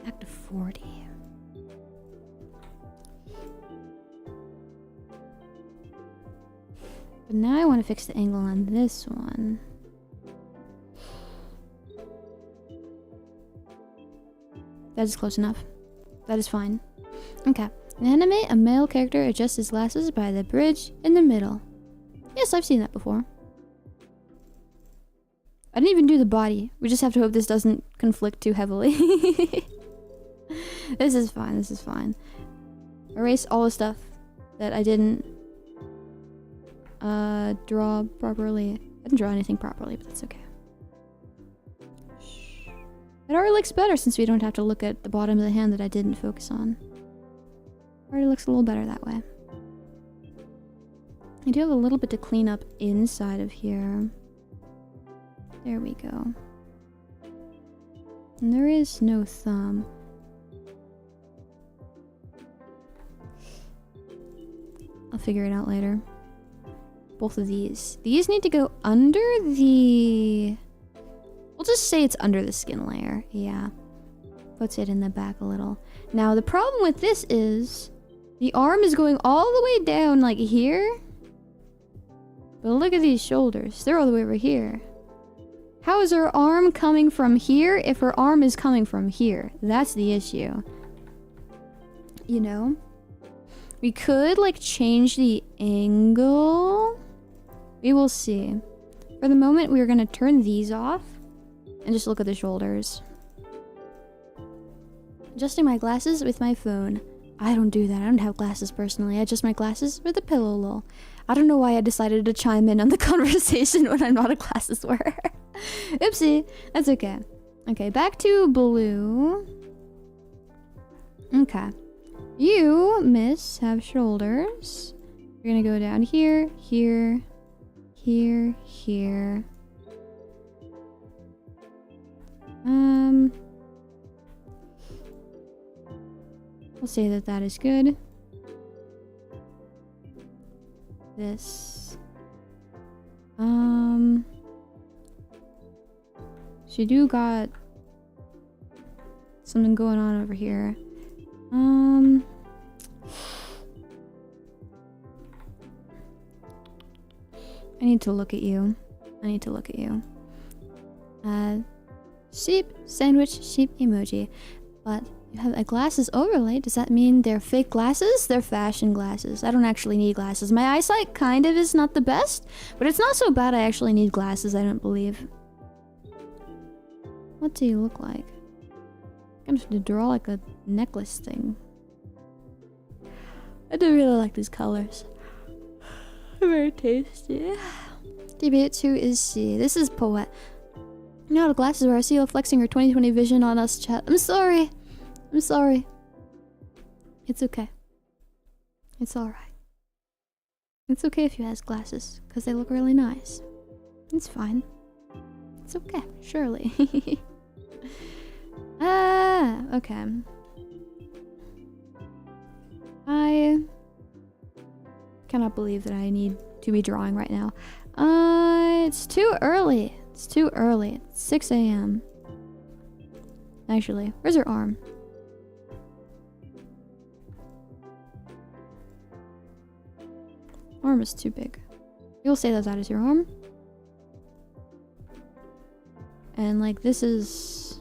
Back to 40. But now I want to fix the angle on this one. That is close enough. That is fine. Okay. Animate a male character adjusts his glasses by the bridge in the middle. Yes, I've seen that before. I didn't even do the body. We just have to hope this doesn't conflict too heavily. This is fine. This is fine. Erase all the stuff that I didn't draw properly. I didn't draw anything properly, but that's okay. It already looks better since we don't have to look at the bottom of the hand that I didn't focus on. Already looks a little better that way. I do have a little bit to clean up inside of here. There we go. And there is no thumb. I'll figure it out later. Both of these. These need to go under the... We'll just say it's under the skin layer. Yeah. Puts it in the back a little. Now, the problem with this is the arm is going all the way down like here. But look at these shoulders. They're all the way over here. How is her arm coming from here if her arm is coming from here? That's the issue. You know? We could, like, change the angle. We will see. For the moment, we are going to turn these off. And just look at the shoulders. Adjusting my glasses with my phone. I don't do that. I don't have glasses personally. I adjust my glasses with a pillow lol. I don't know why I decided to chime in on the conversation when I'm not a glasses wearer. Oopsie. That's okay. Okay, back to blue. Okay. You, miss, have shoulders. You're gonna go down here, here, here, here. We'll say that that is good. This. She do got something going on over here. I need to look at you. I need to look at you. Sheep, sandwich, sheep emoji. But you have a glasses overlay. Does that mean they're fake glasses? They're fashion glasses. I don't actually need glasses. My eyesight kind of is not the best, but it's not so bad I actually need glasses, I don't believe. What do you look like? I'm gonna have to draw like a necklace thing. I do really like these colors. Very tasty. Debate 2 is C. This is Poet. Now the glasses where Esila flexing her 2020 vision on us chat. I'm sorry. I'm sorry. It's okay. It's alright. It's okay if you has glasses, because they look really nice. It's fine. It's okay, surely. Okay. I cannot believe that I need to be drawing right now. It's too early. It's too early. It's 6 a.m. Actually, where's her arm? Arm is too big. You'll say that that is your arm. And like this is...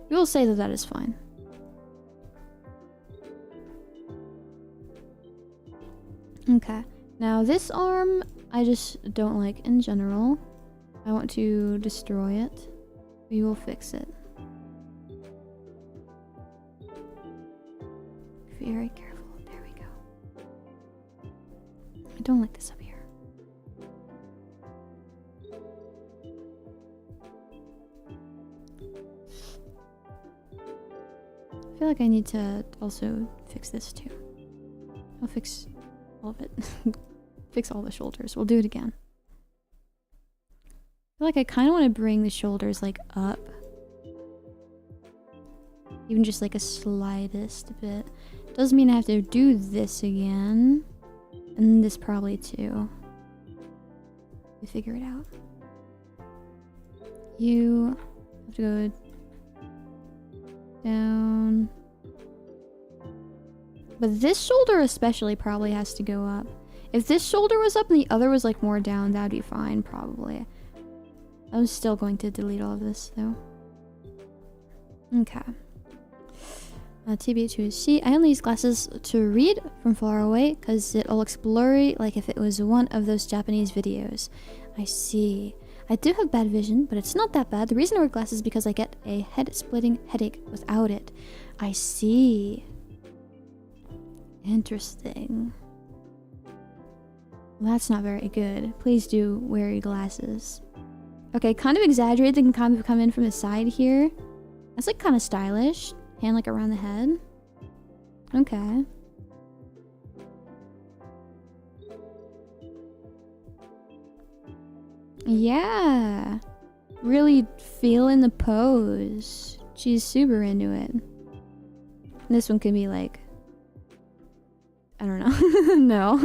We will say that that is fine. Okay. Now this arm, I just don't like in general. I want to destroy it. We will fix it. Very careful. There we go. I don't like this up here. I feel like I need to also fix this too. I'll fix all of it. Fix all the shoulders. We'll do it again. I feel like I kind of want to bring the shoulders like up. Even just like a slightest bit. Doesn't mean I have to do this again. And this probably too. We figure it out. You have to go down. But this shoulder especially probably has to go up. If this shoulder was up and the other was like more down, that'd be fine probably. I'm still going to delete all of this though. Okay. TBH2 is C. I only use glasses to read from far away because it all looks blurry like if it was one of those Japanese videos. I see. I do have bad vision, but it's not that bad. The reason I wear glasses is because I get a head-splitting headache without it. I see. Interesting. Well, that's not very good. Please do wear your glasses. Okay, kind of exaggerated. They can kind of come in from the side here. That's like kind of stylish. Hand like around the head. Okay. Yeah. Really feeling the pose. She's super into it. This one could be like... I don't know. No.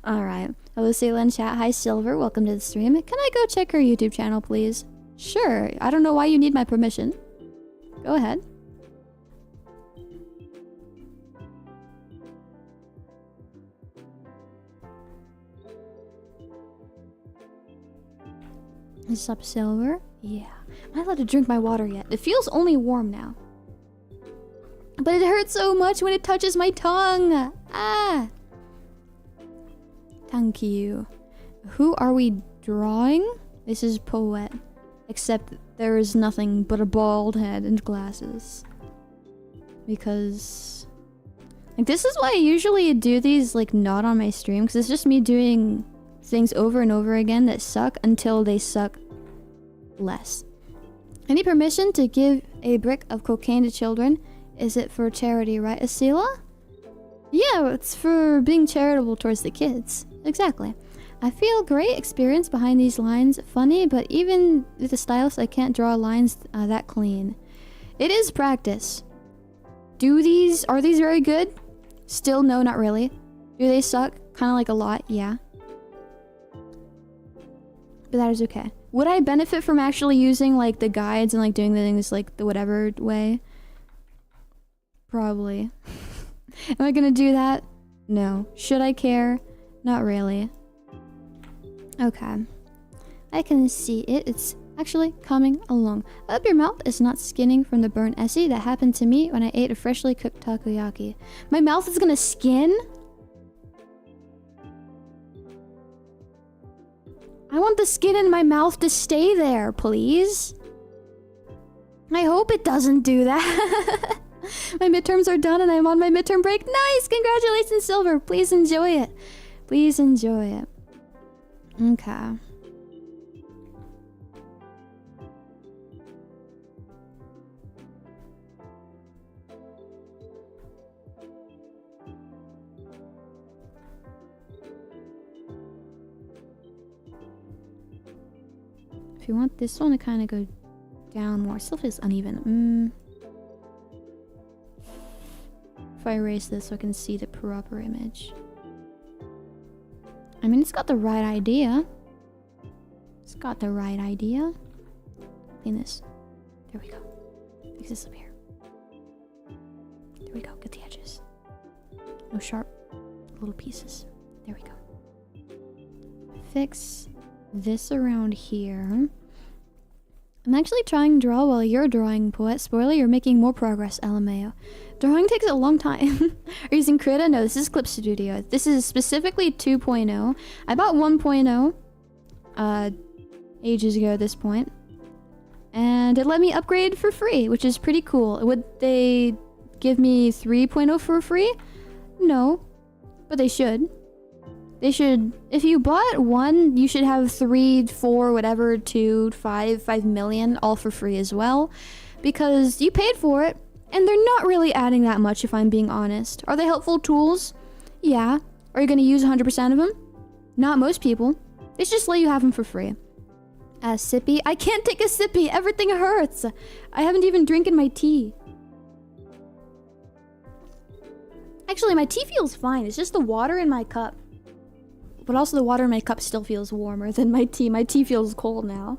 Alright. Hello, Esila in chat. Hi, Silver. Welcome to the stream. Can I go check her YouTube channel, please? Sure. I don't know why you need my permission. Go ahead. Is up, Silver? Yeah. I'm not allowed to drink my water yet. It feels only warm now. But it hurts so much when it touches my tongue. Ah. Thank you. Who are we drawing? This is Poet. Except there is nothing but a bald head and glasses. Because... like, this is why I usually do these, like, not on my stream. Because it's just me doing things over and over again that suck until they suck less. I need permission to give a brick of cocaine to children. Is it for charity, right, Esila? Yeah, it's for being charitable towards the kids. Exactly. I feel great experience behind these lines. Funny, but even with the stylus, I can't draw lines that clean. It is practice. Are these very good? Still, no, not really. Do they suck? Kind of like a lot, yeah. But that is okay. Would I benefit from actually using like the guides and like doing the things like the whatever way? Probably. Am I gonna do that? No. Should I care? Not really. Okay. I can see it. It's actually coming along. I hope your mouth is not skinning from the burnt essie that happened to me when I ate a freshly cooked takoyaki. My mouth is gonna skin? I want the skin in my mouth to stay there, please. I hope it doesn't do that. My midterms are done and I'm on my midterm break. Nice! Congratulations, Silver. Please enjoy it. Please enjoy it. Okay. If you want this one to kind of go down more, still feels uneven. If I erase this so I can see the proper image. I mean, it's got the right idea. It's got the right idea. Clean this. There we go. Fix this up here. There we go. Get the edges. No sharp little pieces. There we go. Fix this around here. I'm actually trying to draw while you're drawing, Poet. Spoiler, you're making more progress, LMAO. Drawing takes a long time. Are you using Krita? No, this is Clip Studio. This is specifically 2.0. I bought 1.0 ages ago at this point. And it let me upgrade for free, which is pretty cool. Would they give me 3.0 for free? No, but they should. They should. If you bought one, you should have 3, 4, whatever, 2, 5 million all for free as well. Because you paid for it, and they're not really adding that much if I'm being honest. Are they helpful tools? Yeah. Are you going to use 100% of them? Not most people. They should just let you have them for free. Sippy? I can't take a sippy. Everything hurts. I haven't even drinking my tea. Actually, my tea feels fine. It's just the water in my cup. But also the water in my cup still feels warmer than my tea. My tea feels cold now.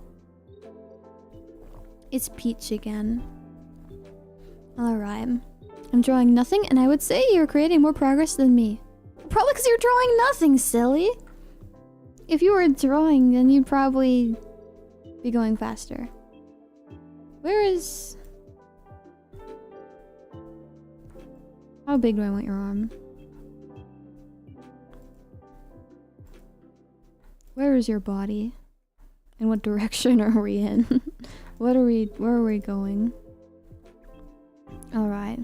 It's peach again. Alright. I'm drawing nothing, and I would say you're creating more progress than me. Probably because you're drawing nothing, silly. If you were drawing, then you'd probably be going faster. Where is... How big do I want your arm? Where is your body? And what direction are we in? Where are we going? Alright.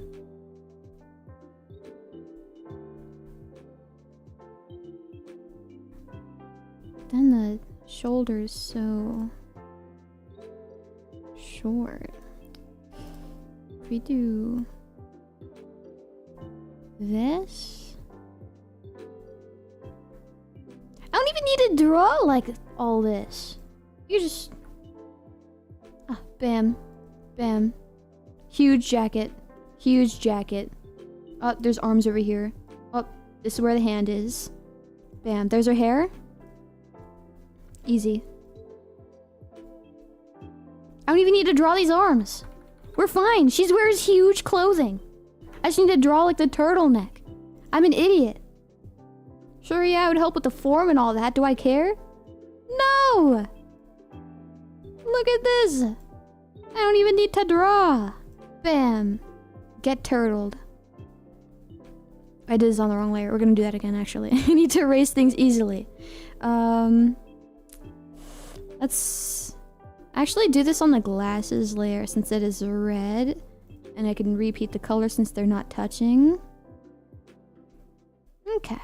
Then the shoulder's so short. If we do this, I don't even need to draw like all this. You just... Ah, bam. Bam. Huge jacket. Huge jacket. Oh, there's arms over here. Oh, this is where the hand is. Bam. There's her hair. Easy. I don't even need to draw these arms. We're fine. She wears huge clothing. I just need to draw like the turtleneck. I'm an idiot. Sure, yeah, it would help with the form and all that. Do I care? No! Look at this! I don't even need to draw. Bam. Get turtled. I did this on the wrong layer. We're gonna do that again, actually. I need to erase things easily. Let's actually do this on the glasses layer since it is red. And I can repeat the color since they're not touching. Okay.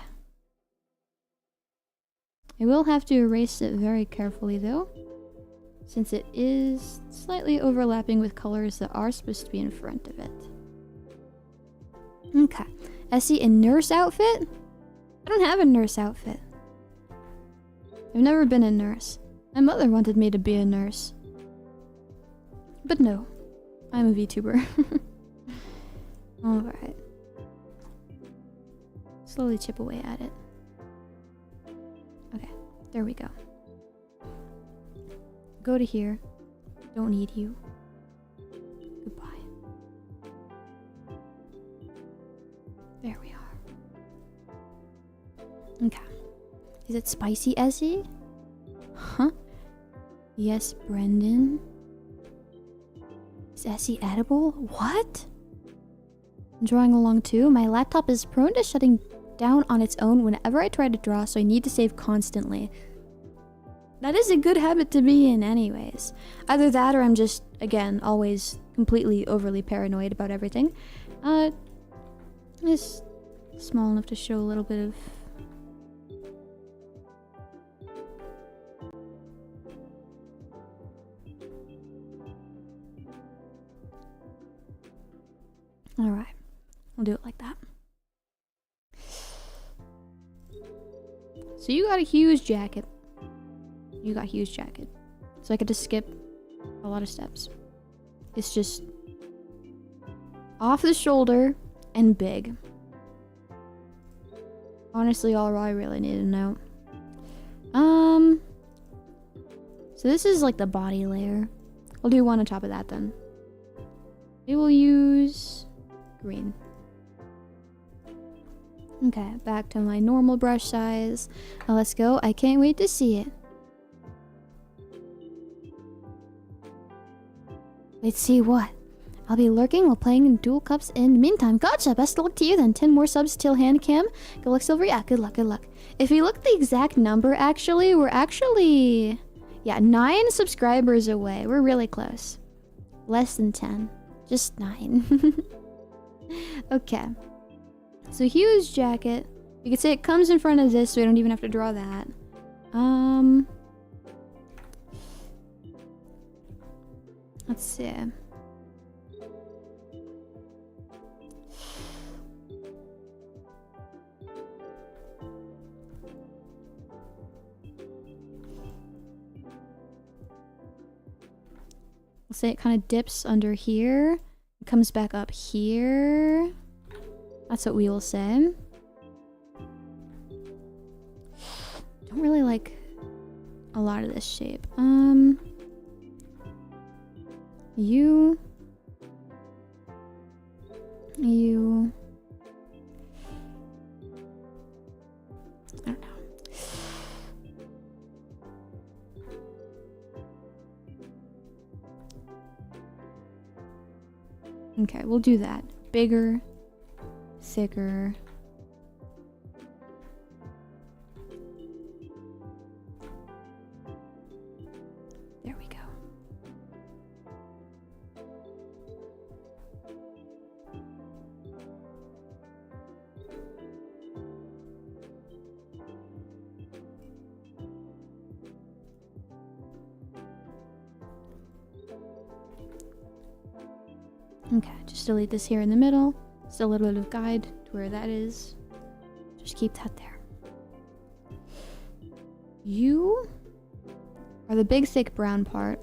I will have to erase it very carefully though, since it is slightly overlapping with colors that are supposed to be in front of it. Okay. Essie in nurse outfit? I don't have a nurse outfit. I've never been a nurse. My mother wanted me to be a nurse. But no, I'm a VTuber. Alright. Slowly chip away at it. Okay, there we go. Go to here. Don't need you. Goodbye. There we are. Okay. Is it spicy, Essie? Huh? Yes, Brendan. Is Essie edible? What? I'm drawing along too. My laptop is prone to shutting down on its own whenever I try to draw, so I need to save constantly. That is a good habit to be in anyways. Either that or I'm just, again, always completely overly paranoid about everything. It's small enough to show a little bit of... Alright, we'll do it like that. So you got a huge jacket. You got a huge jacket. So I could just skip a lot of steps. It's just off the shoulder and big. Honestly, all I really need to know. So this is like the body layer. We'll do one on top of that then. We will use green. Okay, back to my normal brush size. Now let's go. I can't wait to see it. Wait, see what? I'll be lurking while playing in dual cups in the meantime. Gotcha! Best of luck to you then. 10 more subs till hand cam. Good luck, Silver. Yeah, good luck, good luck. If we look at the exact number, actually, we're actually... Yeah, 9 subscribers away. We're really close. Less than 10. Just 9. Okay. So huge jacket. You could say it comes in front of this, so we don't even have to draw that. Let's see. Let's say it kind of dips under here. It comes back up here. That's what we will say. Don't really like a lot of this shape. You. I don't know. Okay, we'll do that. Bigger, thicker. There we go. Okay, just delete this here in the middle. Still a little bit of guide to where that is. Just keep that there. You are the big thick brown part.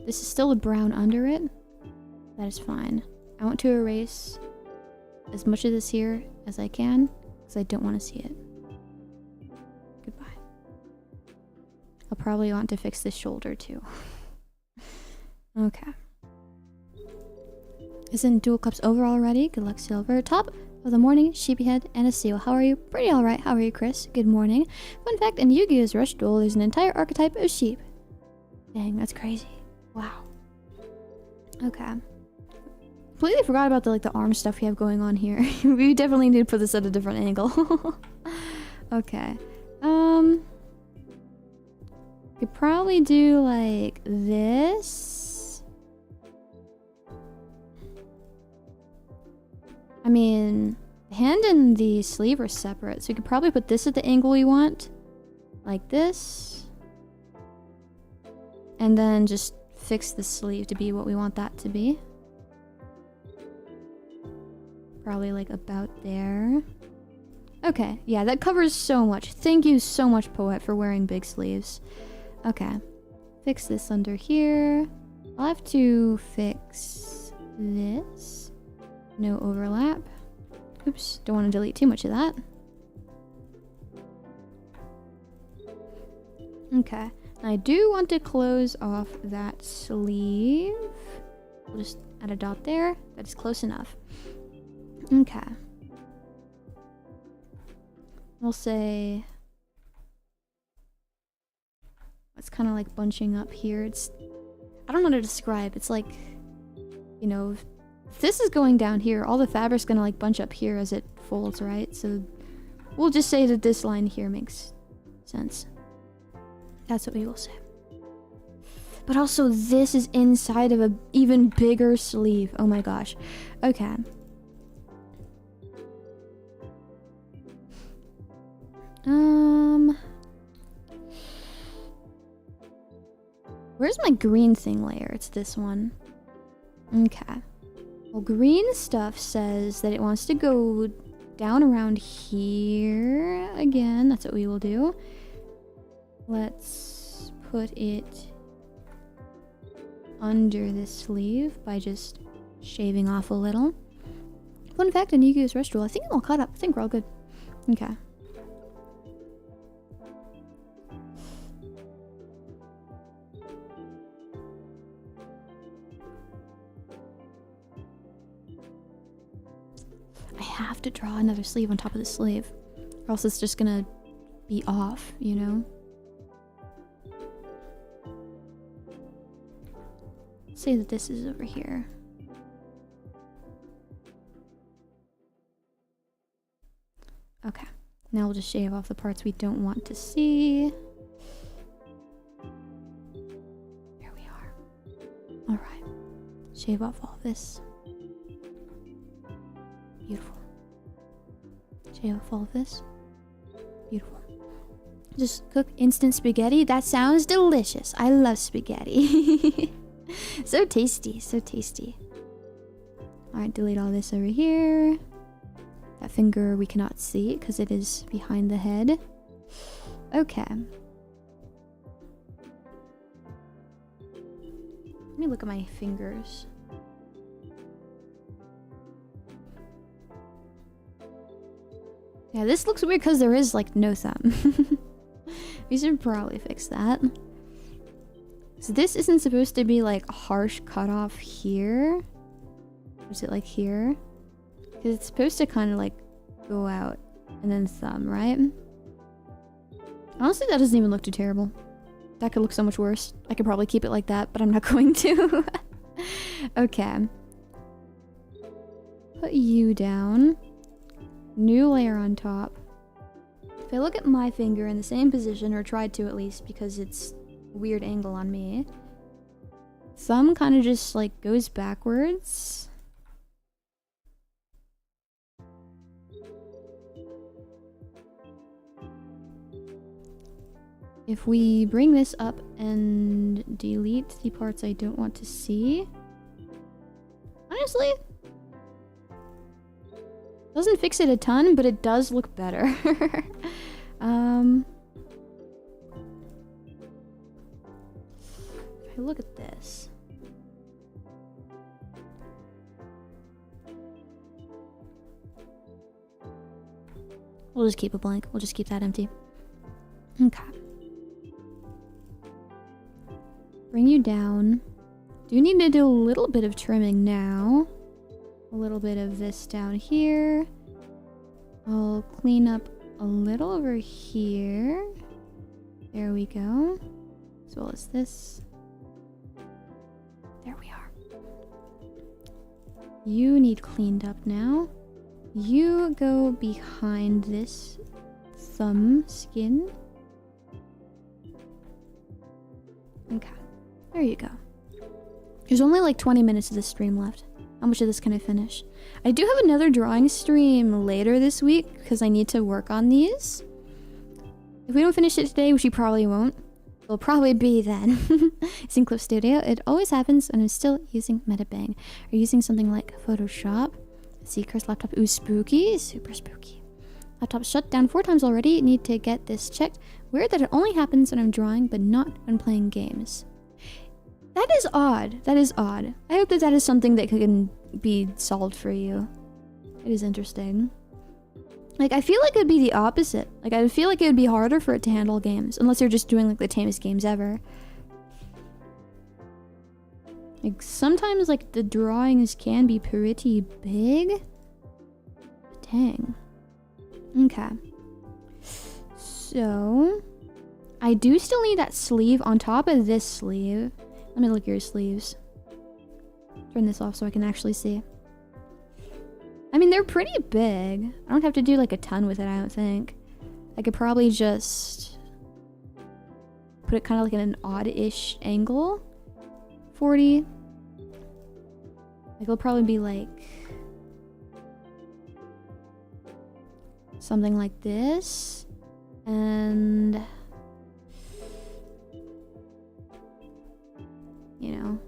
This is still a brown under it. That is fine. I want to erase as much of this here as I can because I don't want to see it. Goodbye. I'll probably want to fix this shoulder too. Okay. Isn't dual cups over already? Good luck, Silver. Top of the morning, sheepyhead and Esila. How are you? Pretty alright. How are you, Chris? Good morning. Fun fact, in Yu-Gi-Oh's Rush Duel, there's an entire archetype of sheep. Dang, that's crazy. Wow. Okay. Completely forgot about the arm stuff we have going on here. We definitely need to put this at a different angle. Okay. Could probably do like this. I mean, the hand and the sleeve are separate, so you could probably put this at the angle we want. Like this. And then just fix the sleeve to be what we want that to be. Probably like about there. Okay, yeah, that covers so much. Thank you so much, Poet, for wearing big sleeves. Okay. Fix this under here. I'll have to fix this. No overlap. Oops, don't want to delete too much of that. Okay, I do want to close off that sleeve. We'll just add a dot there. That is close enough. Okay. We'll say it's kind of like bunching up here. I don't know how to describe. It's like, you know, if this is going down here, all the fabric's gonna like bunch up here as it folds, right? So we'll just say that this line here makes sense. That's what we will say. But also this is inside of a even bigger sleeve. Oh my gosh. Okay. Where's my green thing layer? It's this one. Okay. Well, green stuff says that it wants to go down around here again. That's what we will do. Let's put it under this sleeve by just shaving off a little. Fun fact, I need to use rest rule. I think I'm all caught up. I think we're all good. Okay. I have to draw another sleeve on top of the sleeve, or else it's just gonna be off, you know? Say that this is over here. Okay, now we'll just shave off the parts we don't want to see. There we are. Alright, shave off all this. Beautiful. Shave off all of this. Beautiful. Just cook instant spaghetti? That sounds delicious. I love spaghetti. So tasty, so tasty. Alright, delete all this over here. That finger we cannot see because it is behind the head. Okay. Let me look at my fingers. Yeah, this looks weird because there is like no thumb. We should probably fix that. So this isn't supposed to be like a harsh cutoff here. Or is it like here? Because it's supposed to kind of like go out and then thumb, right? Honestly, that doesn't even look too terrible. That could look so much worse. I could probably keep it like that, but I'm not going to. Okay. Put you down. New layer on top. If I look at my finger in the same position, or tried to at least, because it's a weird angle on me, thumb kind of just like goes backwards. If we bring this up and delete the parts I don't want to see, honestly, doesn't fix it a ton, but it does look better. If I look at this. We'll just keep it blank. We'll just keep that empty. Okay. Bring you down. Do need to do a little bit of trimming now. A little bit of this down here. I'll clean up a little over here. There we go. As well as this. There we are. You need cleaned up now. You go behind this thumb skin. Okay. There you go. There's only like 20 minutes of this stream left. How much of this can I finish? I do have another drawing stream later this week because I need to work on these. If we don't finish it today, which we probably won't, it'll probably be then. It's in Clip Studio. It always happens when I'm still using Metabang or using something like Photoshop. Seeker's laptop. Ooh, spooky. Super spooky. Laptop shut down 4 times already. Need to get this checked. Weird that it only happens when I'm drawing, but not when playing games. That is odd. That is odd. I hope that that is something that can be solved for you. It is interesting. Like, I feel like it would be the opposite. Like, I feel like it would be harder for it to handle games. Unless you're just doing, like, the tamest games ever. Like, sometimes, like, the drawings can be pretty big. Dang. Okay. So, I do still need that sleeve on top of this sleeve. Let me look at your sleeves. Turn this off so I can actually see. I mean, they're pretty big. I don't have to do like a ton with it, I don't think. I could probably just put it kind of like in an odd-ish angle. 40. Like, it'll probably be like something like this. And you know,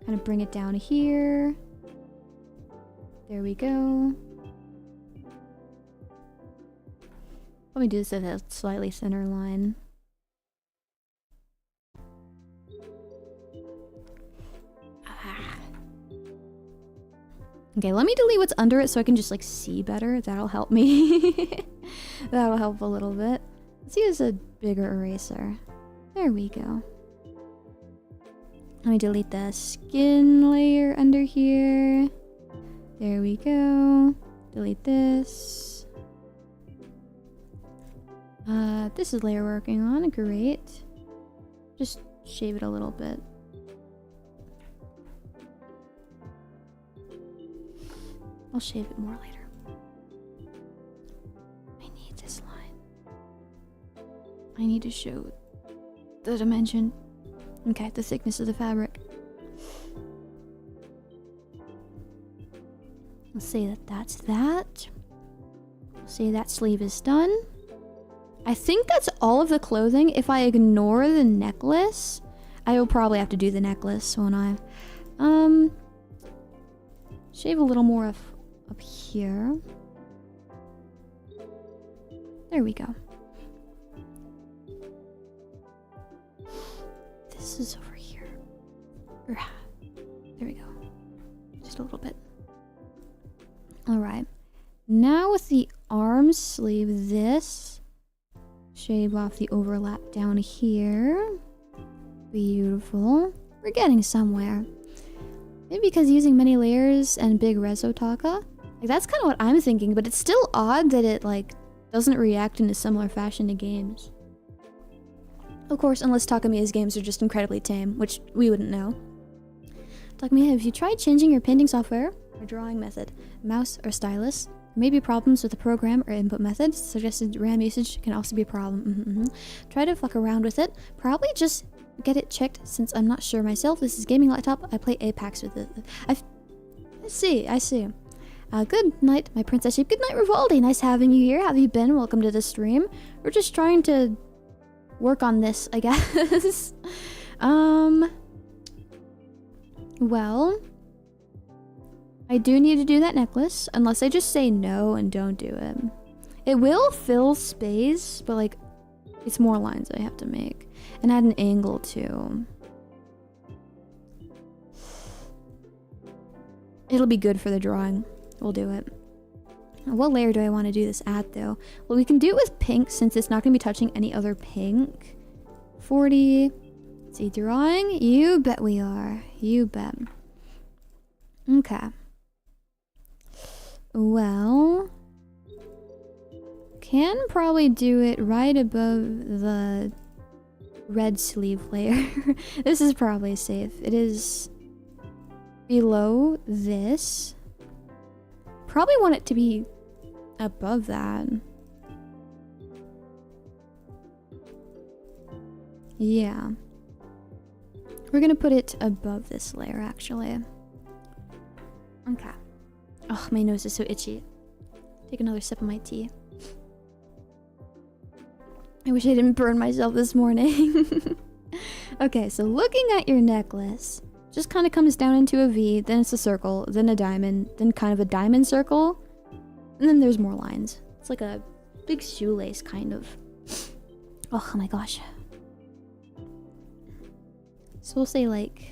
kind of bring it down here. There we go. Let me do this at a slightly thinner line. Okay, let me delete what's under it so I can just like see better. That'll help me. That'll help a little bit. Let's use a bigger eraser. There we go. Let me delete the skin layer under here. There we go. Delete this. This is layer we're working on. Great. Just shave it a little bit. I'll shave it more later. I need this line. I need to show the dimension. Okay, the thickness of the fabric. Let's say that that's that. Let's say that sleeve is done. I think that's all of the clothing. If I ignore the necklace, I will probably have to do the necklace, won't I? Shave a little more of up here. There we go. This is over here. There we go. Just a little bit. Alright. Now with the arm sleeve, this. Shave off the overlap down here. Beautiful. We're getting somewhere. Maybe because using many layers and big Rezotaka. Like, that's kind of what I'm thinking, but it's still odd that it, like, doesn't react in a similar fashion to games. Of course, unless Takamiya's games are just incredibly tame, which we wouldn't know. Takamiya, have you tried changing your painting software or drawing method, mouse or stylus? There may be problems with the program or input methods. Suggested RAM usage can also be a problem. Try to fuck around with it. Probably just get it checked since I'm not sure myself. This is gaming laptop. I play Apex with it. I see. Good night, my princess sheep. Good night, Rivaldi. Nice having you here. How have you been? Welcome to the stream. We're just trying to work on this, I guess. Well, I do need to do that necklace, unless I just say no and don't do it. It will fill space, but like, it's more lines I have to make. And add an angle too. It'll be good for the drawing. We'll do it. What layer do I want to do this at though? Well, we can do it with pink since it's not going to be touching any other pink. 40. See, drawing? You bet we are. You bet. Okay. Well, can probably do it right above the red sleeve layer. This is probably safe. It is below this. Probably want it to be above that. Yeah. We're gonna put it above this layer, actually. Okay. Oh, my nose is so itchy. Take another sip of my tea. I wish I didn't burn myself this morning. Okay, so looking at your necklace, just kind of comes down into a V, then it's a circle, then a diamond, then kind of a diamond circle, and then there's more lines. It's like a big shoelace, kind of. Oh my gosh. So we'll say like...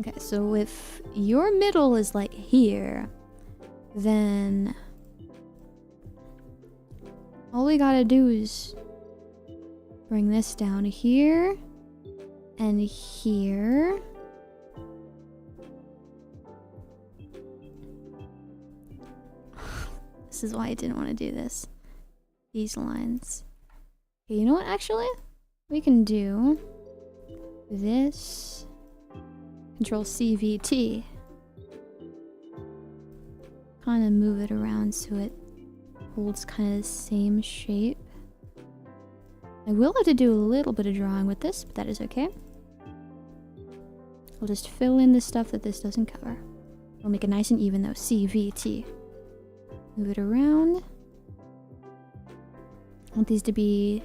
Okay, so if your middle is like here, then all we gotta do is bring this down here and here. This is why I didn't want to do this. These lines. Okay, you know what, actually? We can do this. Control CVT. Kind of move it around so it holds kind of the same shape. I will have to do a little bit of drawing with this, but that is okay. I'll just fill in the stuff that this doesn't cover. We'll make it nice and even though. CVT. Move it around. I want these to be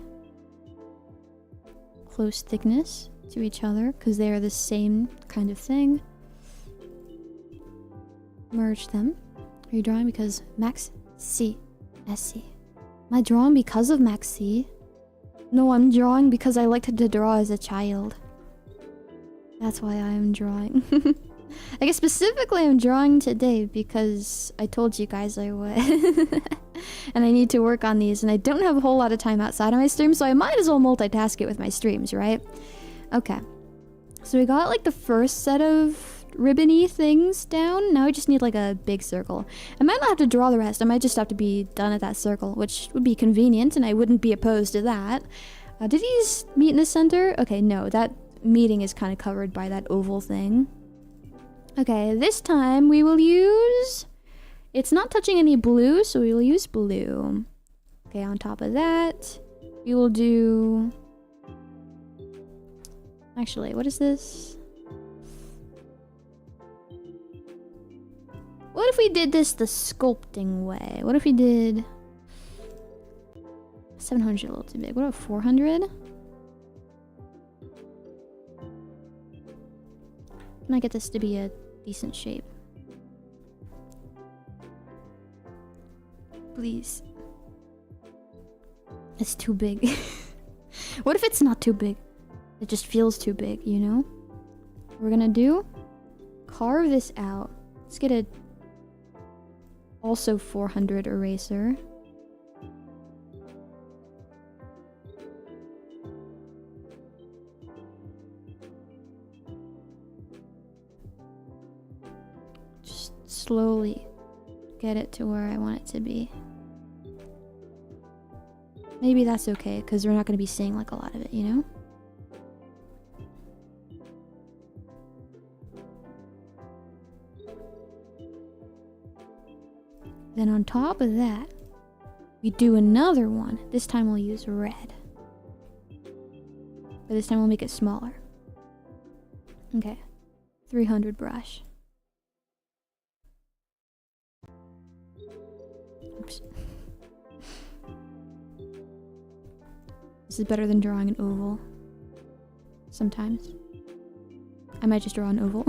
close thickness to each other because they are the same kind of thing. Merge them. Are you drawing because Max C SC? Am I drawing because of Max C? No, I'm drawing because I liked to draw as a child. That's why I'm drawing. I guess specifically I'm drawing today because I told you guys I would. And I need to work on these and I don't have a whole lot of time outside of my stream, so I might as well multitask it with my streams, right? Okay. So we got like the first set of ribbon-y things down. Now we just need like a big circle. I might not have to draw the rest. I might just have to be done at that circle, which would be convenient and I wouldn't be opposed to that. Did these meet in the center? Okay, no, that meeting is kind of covered by that oval thing. Okay, this time we will use... It's not touching any blue, so we will use blue. Okay, on top of that, we will do... Actually, what is this? What if we did this the sculpting way? What if we did... 700 a little too big. What about 400? Can I get this to be a decent shape? Please. It's too big. What if it's not too big? It just feels too big, you know? What we're gonna do? Carve this out. Let's get a... Also 400 eraser. Just slowly get it to where I want it to be. Maybe that's okay, because we're not going to be seeing like a lot of it, you know? Then on top of that, we do another one. This time we'll use red. But this time we'll make it smaller. Okay. 300 brush. Oops. This is better than drawing an oval. Sometimes. I might just draw an oval.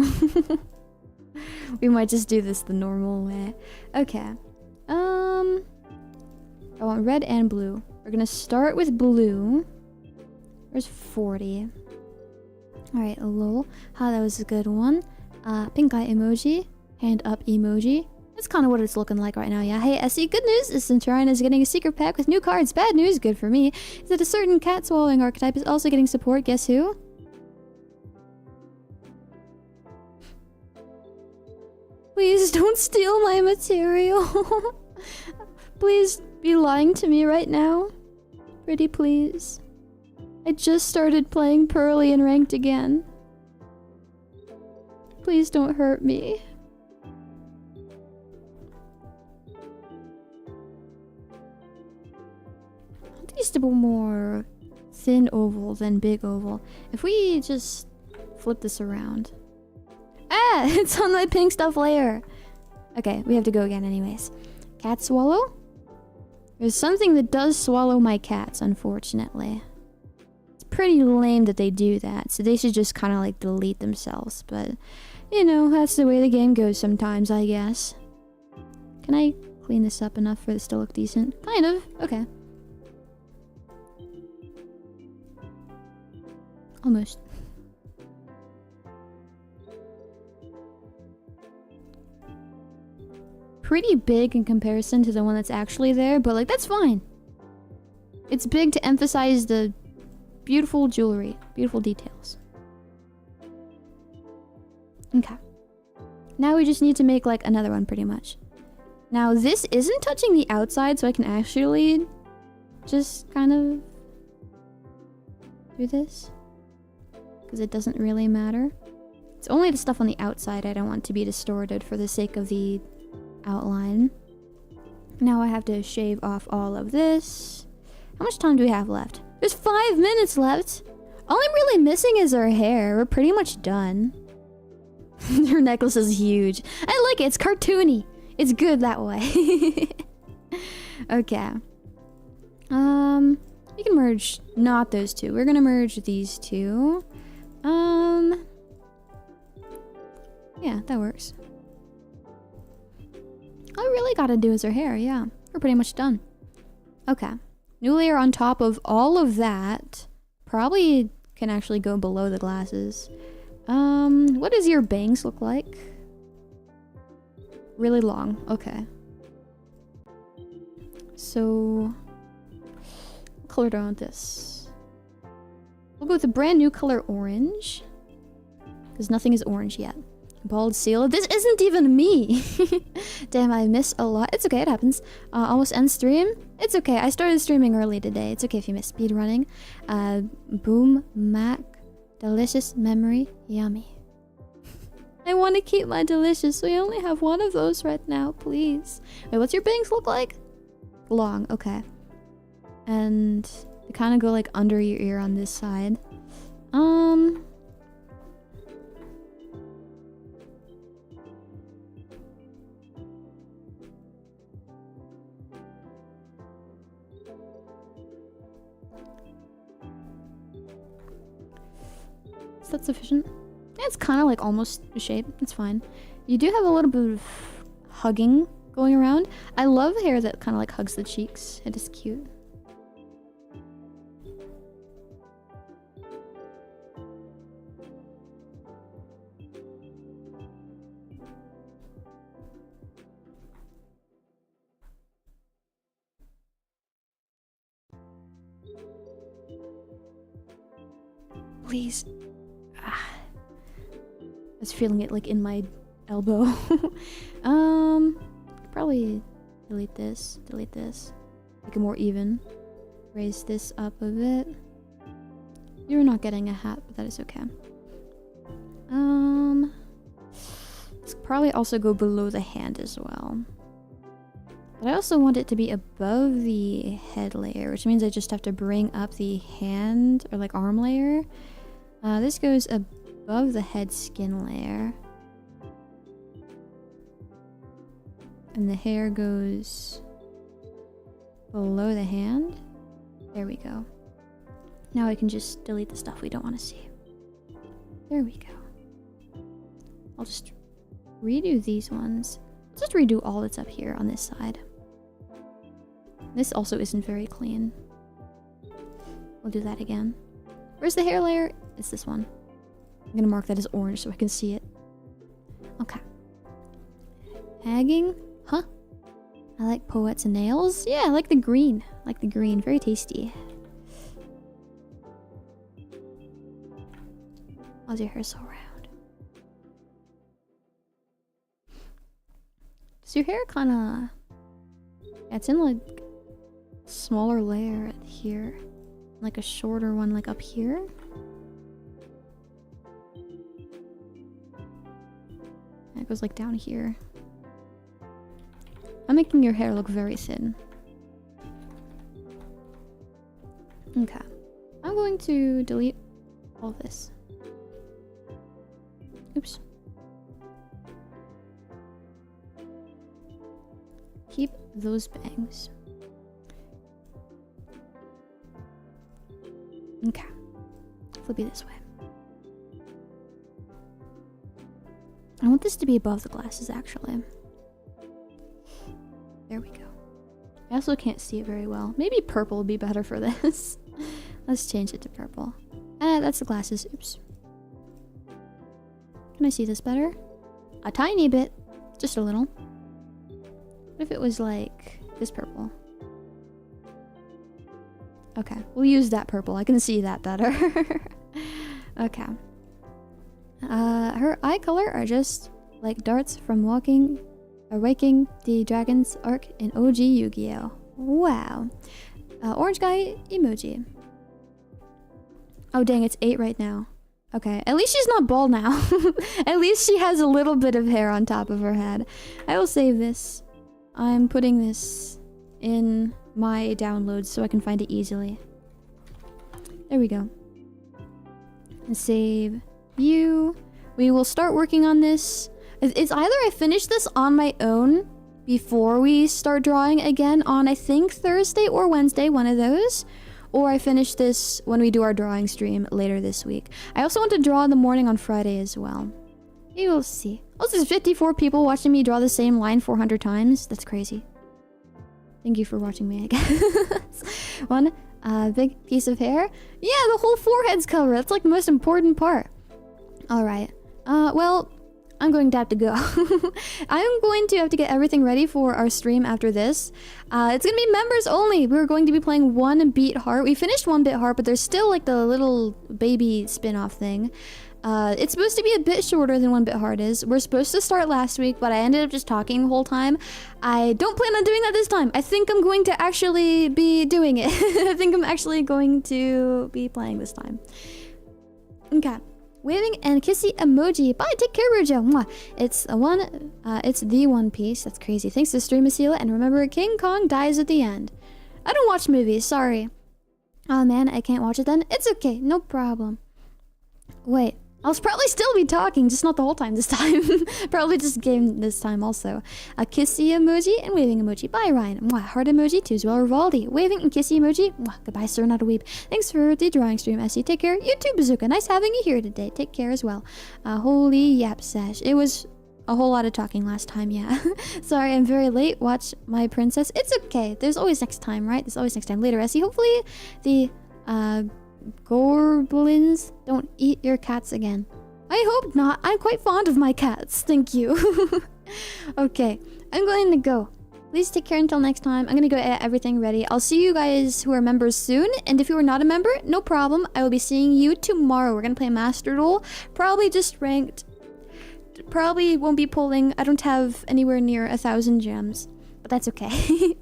We might just do this the normal way. Okay. I want red and blue. We're gonna start with blue. Where's 40? Alright, lol. That was a good one. Pink eye emoji. Hand up emoji. That's kind of what it's looking like right now, yeah. Hey, Essie, good news is Centurion is getting a secret pack with new cards. Bad news, good for me, is that a certain cat swallowing archetype is also getting support. Guess who? Please don't steal my material. Please be lying to me right now. Pretty please. I just started playing Pearly and ranked again. Please don't hurt me. These to be more thin oval than big oval. If we just flip this around. Ah! It's on my pink stuff layer! Okay, we have to go again anyways. Cat swallow. There's something that does swallow my cats, unfortunately. It's pretty lame that they do that, so they should just kind of like delete themselves, but you know, that's the way the game goes sometimes, I guess. Can I clean this up enough for this to look decent? Kind of. Okay. Almost. Pretty big in comparison to the one that's actually there, but like, that's fine. It's big to emphasize the beautiful jewelry, beautiful details. Okay. Now we just need to make like another one pretty much. Now this isn't touching the outside, so I can actually just kind of do this. Because it doesn't really matter. It's only the stuff on the outside I don't want to be distorted for the sake of the outline. Now I have to shave off all of this. How much time do we have left? There's 5 minutes left. All I'm really missing is her hair. We're pretty much done. Her necklace is huge. I like it. It's cartoony. It's good that way. Okay. We can merge not those two. We're gonna merge these two. Yeah, that works. All I really gotta do is her hair, yeah. We're pretty much done. Okay. New layer on top of all of that. Probably can actually go below the glasses. What does your bangs look like? Really long, okay. So, what color do I want this? We'll go with a brand new color orange. Because nothing is orange yet. Bald seal. This isn't even me! Damn, I miss a lot. It's okay, it happens. Almost end stream? It's okay, I started streaming early today. It's okay if you miss speed running. Boom, Mac. Delicious memory. Yummy. I want to keep my delicious, so we only have one of those right now, please. Wait, what's your bangs look like? Long, okay. And they kind of go like under your ear on this side. Is that sufficient? Yeah, it's kind of like almost a shape. It's fine. You do have a little bit of hugging going around. I love hair that kind of like hugs the cheeks. It is cute. Please. I was feeling it like in my elbow. Probably delete this, make it more even. Raise this up a bit. You're not getting a hat, but that is okay. Let's probably also go below the hand as well. But I also want it to be above the head layer, which means I just have to bring up the hand or like arm layer. This goes above the head skin layer. And the hair goes below the hand. There we go. Now I can just delete the stuff we don't want to see. There we go. I'll just redo these ones. Let's just redo all that's up here on this side. This also isn't very clean. We'll do that again. Where's the hair layer? It's this one. I'm gonna mark that as orange so I can see it. Okay. Hagging? Huh? I like poets and nails. Yeah, I like the green. I like the green. Very tasty. Why's your hair so round? Does your hair kinda... Yeah, it's in like a smaller layer here. Like a shorter one like up here. And it goes like down here. I'm making your hair look very thin. Okay. I'm going to delete all this. Oops. Keep those bangs. Okay. Flip it this way. I want this to be above the glasses, actually. There we go. I also can't see it very well. Maybe purple would be better for this. Let's change it to purple. That's the glasses. Oops. Can I see this better? A tiny bit. Just a little. What if it was like this purple? Okay, we'll use that purple. I can see that better. Okay. Her eye color are just like darts from awaking the dragon's arc in OG Yu-Gi-Oh! Wow. Orange guy emoji. Oh dang, it's 8 right now. Okay, at least she's not bald now. At least she has a little bit of hair on top of her head. I will save this. I'm putting this in my downloads so I can find it easily. There we go. And save you. We will start working on this. It's either I finish this on my own before we start drawing again on, I think, Thursday or Wednesday, one of those. Or I finish this when we do our drawing stream later this week. I also want to draw in the morning on Friday as well. We will see. Also, there's 54 people watching me draw the same line 400 times. That's crazy. Thank you for watching me, I guess. One big piece of hair. Yeah, the whole forehead's covered. That's like the most important part. Alright. Well, I'm going to have to go. I'm going to have to get everything ready for our stream after this. It's gonna be members only. We're going to be playing 1-Bit Heart. We finished 1-Bit Heart, but there's still like the little baby spin-off thing. It's supposed to be a bit shorter than 1-Bit Heart is. We're supposed to start last week, but I ended up just talking the whole time. I don't plan on doing that this time. I think I'm going to actually be doing it. I think I'm actually going to be playing this time. Okay. Waving and kissy emoji. Bye, take care, Rujo. Mwah. It's the One Piece. That's crazy. Thanks to stream, Esila, and remember, King Kong dies at the end. I don't watch movies, sorry. Oh man, I can't watch it then. It's okay, no problem. Wait, I'll probably still be talking, just not the whole time this time. Probably just game this time also. A kissy emoji and waving emoji. Bye, Ryan. Mwah. Heart emoji too as well. Rivaldi. Waving and kissy emoji. Mwah. Goodbye, sir, not a weep. Thanks for the drawing stream, Essie. Take care. You too, Bazooka. Nice having you here today. Take care as well. Holy yap sash. It was a whole lot of talking last time, yeah. Sorry, I'm very late. Watch my princess. It's okay. There's always next time, right? There's always next time. Later, Essie. Hopefully the goblins don't eat your cats again. I hope not. I'm quite fond of my cats. Thank you. Okay, I'm going to go. Please take care until next time. I'm going to go get everything ready. I'll see you guys who are members soon. And if you are not a member, no problem. I will be seeing you tomorrow. We're going to play Master Duel. Probably just ranked. Probably won't be pulling. I don't have anywhere near 1,000 gems. But that's okay.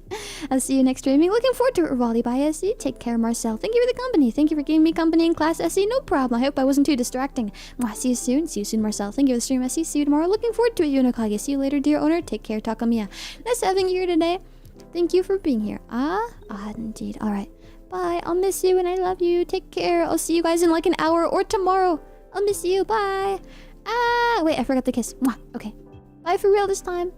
I'll see you next streaming. Looking forward to it, Rivaldi. Bye, Essie. Take care, Marcel. Thank you for the company. Thank you for giving me company in class, Essie. No problem. I hope I wasn't too distracting. Mwah. See you soon. See you soon, Marcel. Thank you for the stream, Essie. See you tomorrow. Looking forward to it, Yunokage. See you later, dear owner. Take care, Takamiya. Nice having you here today. Thank you for being here. Indeed. Alright. Bye. I'll miss you and I love you. Take care. I'll see you guys in like an hour or tomorrow. I'll miss you. Bye. Wait, I forgot to kiss. Mwah. Okay. Bye for real this time.